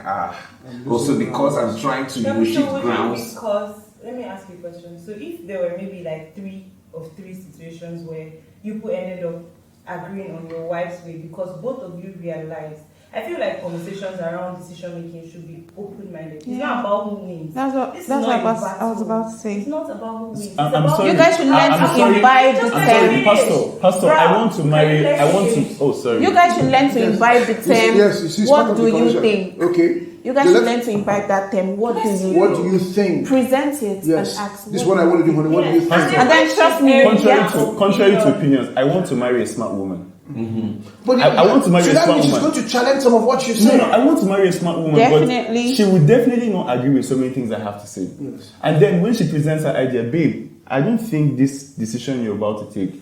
also because I'm trying to shift grounds. Because, let me ask you a question. So if there were maybe like three situations where you ended up agreeing on your wife's way because both of you realized, I feel like conversations around decision making should be open-minded. It's not about who wins. That's what This is I not a was battle. about to say. It's not about who wins. It's I'm about sorry. You guys should learn I'm to sorry. imbibe the Just I'm let term. me sorry, finish. Pastor. I Bro, want to marry. let I me want to. finish. Oh, sorry. You guys should learn to imbibe the term. Yes, it's part What of do the you conversation. think? Okay. You guys So should let's- learn to imbibe that term. What do you What do you think? present it Yes. and ask? This is what I want to do, honey. What do you think? And then trust me. Contrary to opinions, I want to marry a smart woman. But I want to marry so a that smart means she's woman. going to challenge some of what you No, say. I want to marry a smart woman. Definitely. But she would definitely not agree with so many things I have to say. Yes. And then when she presents her idea, babe, I don't think this decision you're about to take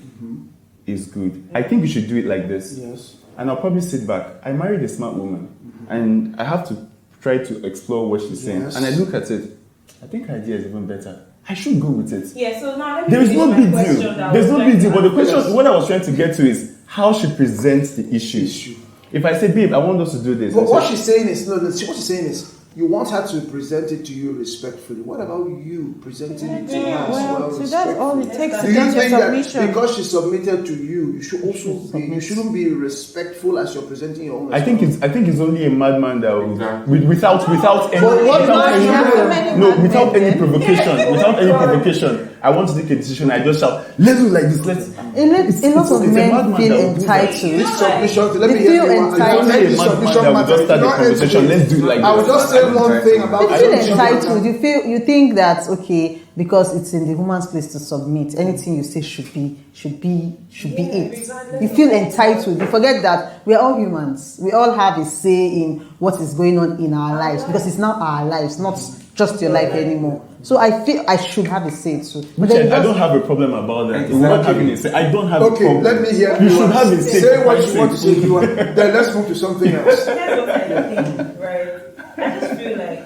is good. I think you should do it like this. Yes. And I'll probably sit back. I married a smart woman. And I have to try to explore what she's saying. Yes. And I look at it. I think her idea is even better. I should go with it. Yeah, so now let me There is no finish big my deal. question that I There's would no like big deal. to But the ask. question, what I was trying to get to is how she presents the issue. If I say, babe, I want us to do this. But I what say, she's saying is, no, what she's saying is, you want her to present it to you respectfully. What about you presenting it to her as well So that's all it respectfully? takes Do to you get your think that submission. because she submitted to you, you should also be, you shouldn't be respectful as you're presenting your own? I think it's only a madman that will, Exactly. without any But what without man any, have so many no madmen without any then? provocation. I want to take a decision. I just shout, let's do it like this. Let's. A lot of it's a men madman feel that will do that. entitled. This submission, let They me hear feel you. want- entitled. let this It's only a submission madman that will just matter. start the Not conversation. end Let's do it like I will this. just say one thing about You feel submission entitled. matter. You think that okay, because it's in the woman's place to submit. Anything you say should be it. You feel entitled. You forget that we are all humans. We all have a say in what is going on in our lives because it's now our lives, not just your life anymore. So I feel I should have a say too. But Which then I just- don't have a problem about that. Exactly. We're not having a say. I don't have a Okay, problem. let me hear You should have a say. Say for what Christ's you want to sake. say. You want. Then let's move to something else. Here's what I think, right? I just feel like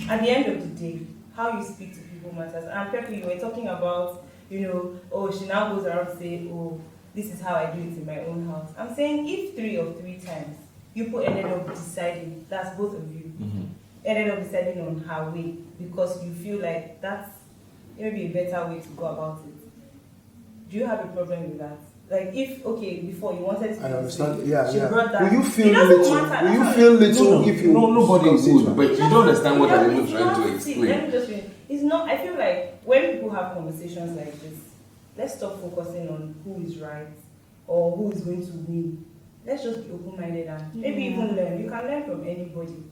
at the end of the day, how you speak to people matters. And Pepe, you were talking about, oh, she now goes around to say, oh, this is how I do it in my own house. I'm saying if 3 of 3 times you ended up deciding, that's both of you, ended up deciding on her way because you feel like that's maybe a better way to go about it. Do you have a problem with that? Like if before you wanted to I do understand. this, Yeah, she yeah. brought that. Will you feel It doesn't little? matter. Will you That's feel how- little if you? Nobody consider? would, but you don't understand what I'm even trying to Let me explain. just finish. It's not. I feel like when people have conversations like this, let's stop focusing on who is right or who is going to win. Let's just be open-minded and maybe even learn. You can learn from anybody.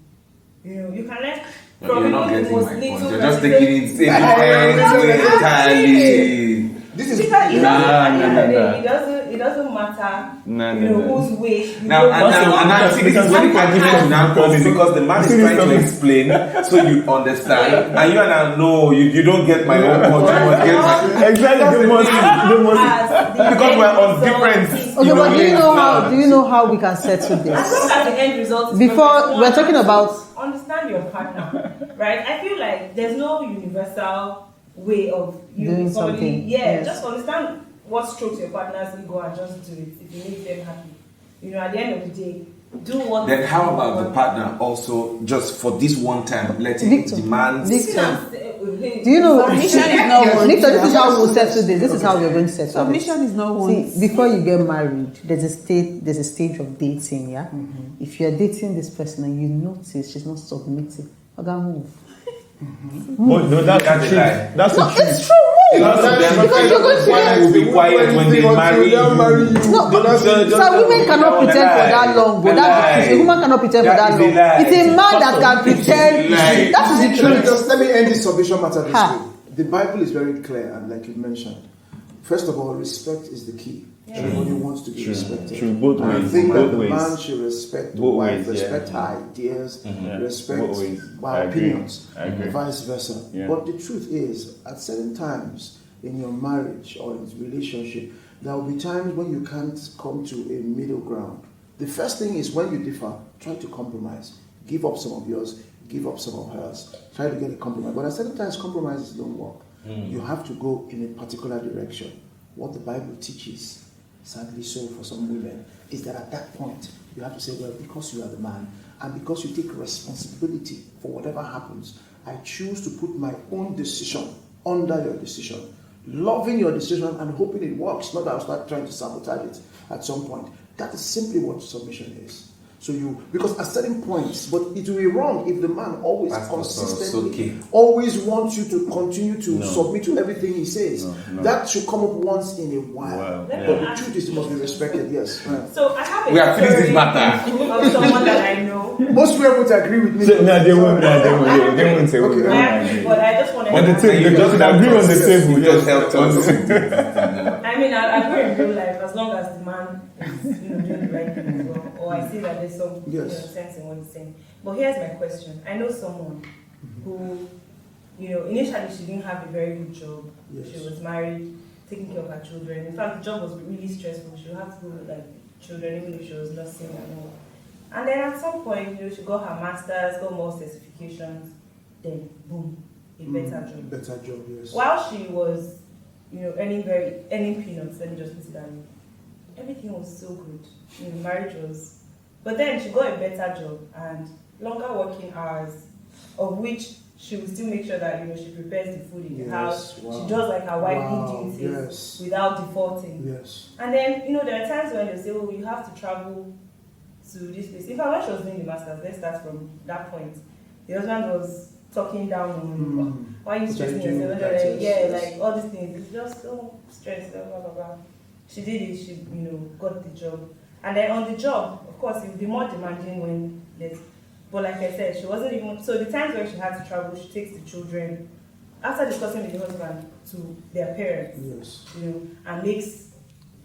You can learn from You're not even the getting most my little. point. You're just person. taking it entirely. This is Because it Nah. it doesn't matter. Nah, whose way. You Now, go and about. now, see, this is when the argument now comes because the man is trying to explain so you understand, and you and I know you don't get my own point. You must get my Exactly. They must. because we're on different. Okay, but do you know how? now. Do you know how we can settle As this? long as the end result is Before perfect, we're talking about. understand your partner, right? I feel like there's no universal way of you Doing somebody. something, Yeah, yes. just understand what strokes your partner's ego and just do it if you make them happy. At the end of the day, do what. Then how about the partner also just for this one time letting Victor. demands? Victor. Do Do you know? Submission is not one. Victor, this is how we'll settle this. This is how we're going to settle this. Submission is not one. See, before you get married, there's a stage of dating, yeah? If you're dating this person and you notice she's not submitting, I gotta move. But no, that's That's the a lie. truth. That's the No, truth. it's true. Move. Because you're going to Why will be quiet when they marry you? No, so women cannot pretend for that long, but that's the truth. A woman cannot pretend for that That is a long. lie. It's a man that can pretend. lie. That is the truth. Let me end this submission matter this Ha. way. The Bible is very clear, and like you mentioned, first of all, respect is the key. Everybody wants to be respected. True. Both And I ways. think that Both the ways. man should respect the Both wife, ways, yeah. respect her ideas, Yeah. respect Both ways. our I agree. opinions, I agree. and vice versa. Yeah. But the truth is, at certain times in your marriage or in relationship, there will be times when you can't come to a middle ground. The first thing is when you differ, try to compromise. Give up some of yours, give up some of hers. Try to get a compromise. But at certain times, compromises don't work. You have to go in a particular direction. What the Bible teaches, sadly so for some women, is that at that point, you have to say, well, because you are the man, and because you take responsibility for whatever happens, I choose to put my own decision under your decision. Loving your decision and hoping it works, not that I'll start trying to sabotage it at some point. That is simply what submission is. So because at certain points, but it will be wrong if the man always Pastor consistently Soki. always wants you to continue to No. submit to everything he says. No. That should come up once in a while. Wow. Let me But the ask truth is, it must be respected. Yes. So I have a We have finished this story matter. of someone that I know. Most people would agree with me. So, no, they won't. No, they won't say. Okay. They I won't agree, agree. but I just want On the to. table, they just agree on the table. You just helped us. I mean, I agree in real life as long as the man is doing the right thing as well, or I see that there's some Yes. sense in what he's saying. But here's my question: I know someone who, initially she didn't have a very good job. Yes. She was married, taking care of her children. In fact, the job was really stressful. She would have to go with children, even if she was nursing and all. And then at some point, she got her masters, got more certifications. Then boom, a better job. Better job, yes. While she was, earning peanuts, let me just put it that way, everything was so good. Marriage was, but then she got a better job and longer working hours, of which she will still make sure that she prepares the food in the house. Wow. She does like her wifely duties without defaulting. Yes. And then there are times when they say, "Oh, you have to travel to this place." In fact, when she was doing the masters, let's start from that point. The husband was talking down on why are you stressing yourself? Like all these things. It's just so stress, blah blah blah. She did it. She got the job, and then on the job, of course, it would be more demanding when there's. But like I said, she wasn't even. So the times when she had to travel, she takes the children after discussing with the husband to their parents. Yes. And makes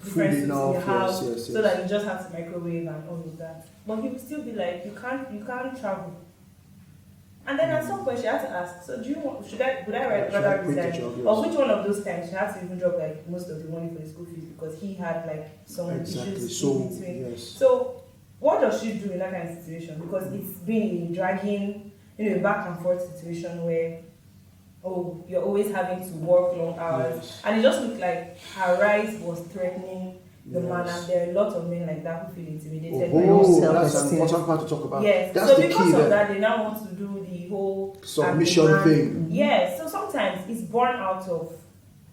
different foods in the house so that you just have to microwave and all of that. But he would still be like, you can't travel. And then at some point she had to ask, so would I rather resign? Or which one of those times she had to even drop like most of the money for the school fees because he had like some issues in between. Yes. So what does she do in that kind of situation? Because it's been a dragging, a back and forth situation where you're always having to work long hours. And it just looked like her rise was threatening the man, and there are a lot of men like that who feel intimidated by Oh, that's an important part to talk about. Yes. That's So the because key of there. that, they now want to do the whole Submission thing. Yes. So sometimes it's born out of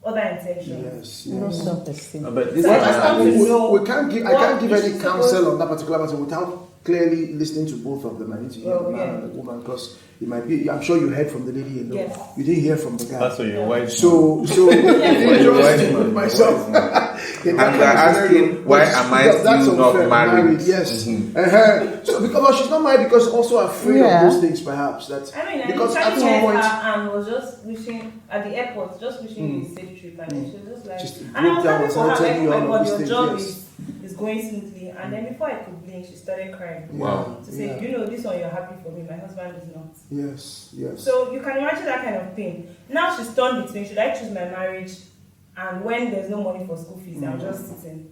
other intentions. Yes. No self-esteem. But this So is I just want to know I can't give what any she's counsel supposed- on that particular matter without clearly listening to both of them. I need to hear the man and the woman because it might be. I'm sure you heard from the lady alone. Yes. You didn't hear from the guy. That's why you're white. So man. myself. And they're asking, why am I still not married? Yes. So because she's not married because also afraid of those things, perhaps. I Because at at some point, and was just wishing at the airport, just wishing you a safe trip, and then she was just like, Just and I was broke down, happy for her, telling you like, all oh of my these God, your things, job yes. is going smoothly, and then before I could blink, she started crying. Wow. To say, this one you're happy for me, my husband is not. Yes. So you can imagine that kind of pain. Now she's torn between, should I choose my marriage, and when there's no money for school fees, I'm just sitting,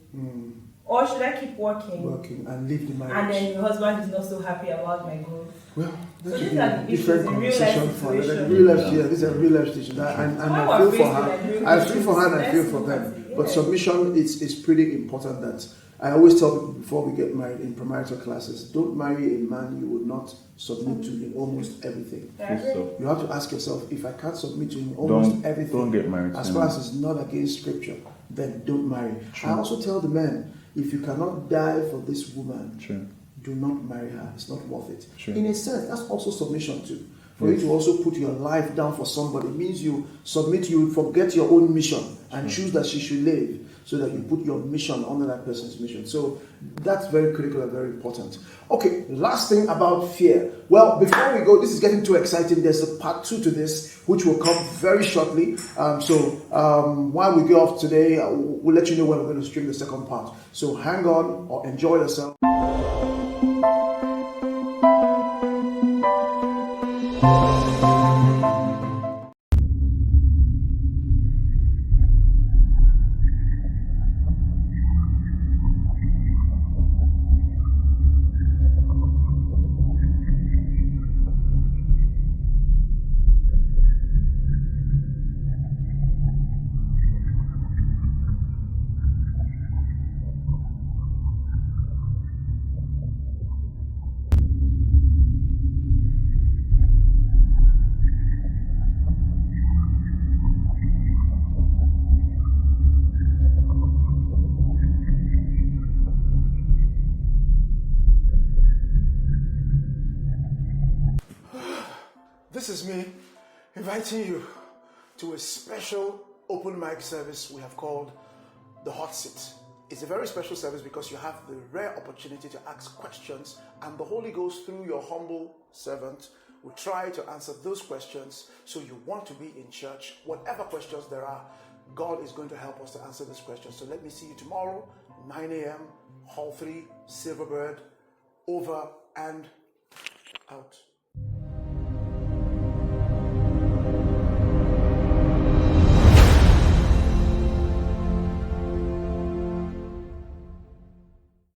or should I keep working and leave the marriage. and then your husband is not so happy about my growth? Well, So that these should be are a the issues different in real conversation life for situation. real life. Yeah, these are real life situations, and Why I we're feel for facing her. like real I life feel for her and I issues, feel let's for look them. at it, But yeah. submission is pretty important. That I always tell people before we get married in premarital classes: don't marry a man you will not submit to in almost everything. I agree. You have to ask yourself: if I can't submit to in almost everything, don't get married. as far as it's not against scripture, then don't marry. I also tell the men: if you cannot die for this woman, do not marry her. It's not worth it. In a sense, that's also submission too. For you to also put your life down for somebody means you submit, you forget your own mission and choose that she should live, so that you put your mission under that person's mission. So that's very critical and very important. Okay, last thing about fear. Well, before we go, this is getting too exciting. There's a part 2 to this, which will come very shortly. While we go off today, we'll let you know when we're going to stream the second part. So hang on or enjoy yourself. This is me inviting you to a special open mic service we have called The Hot Seat. It's a very special service because you have the rare opportunity to ask questions, and the Holy Ghost, through your humble servant, will try to answer those questions. So you want to be in church, whatever questions there are, God is going to help us to answer these questions. So let me see you tomorrow, 9 a.m., Hall 3, Silverbird, over and out.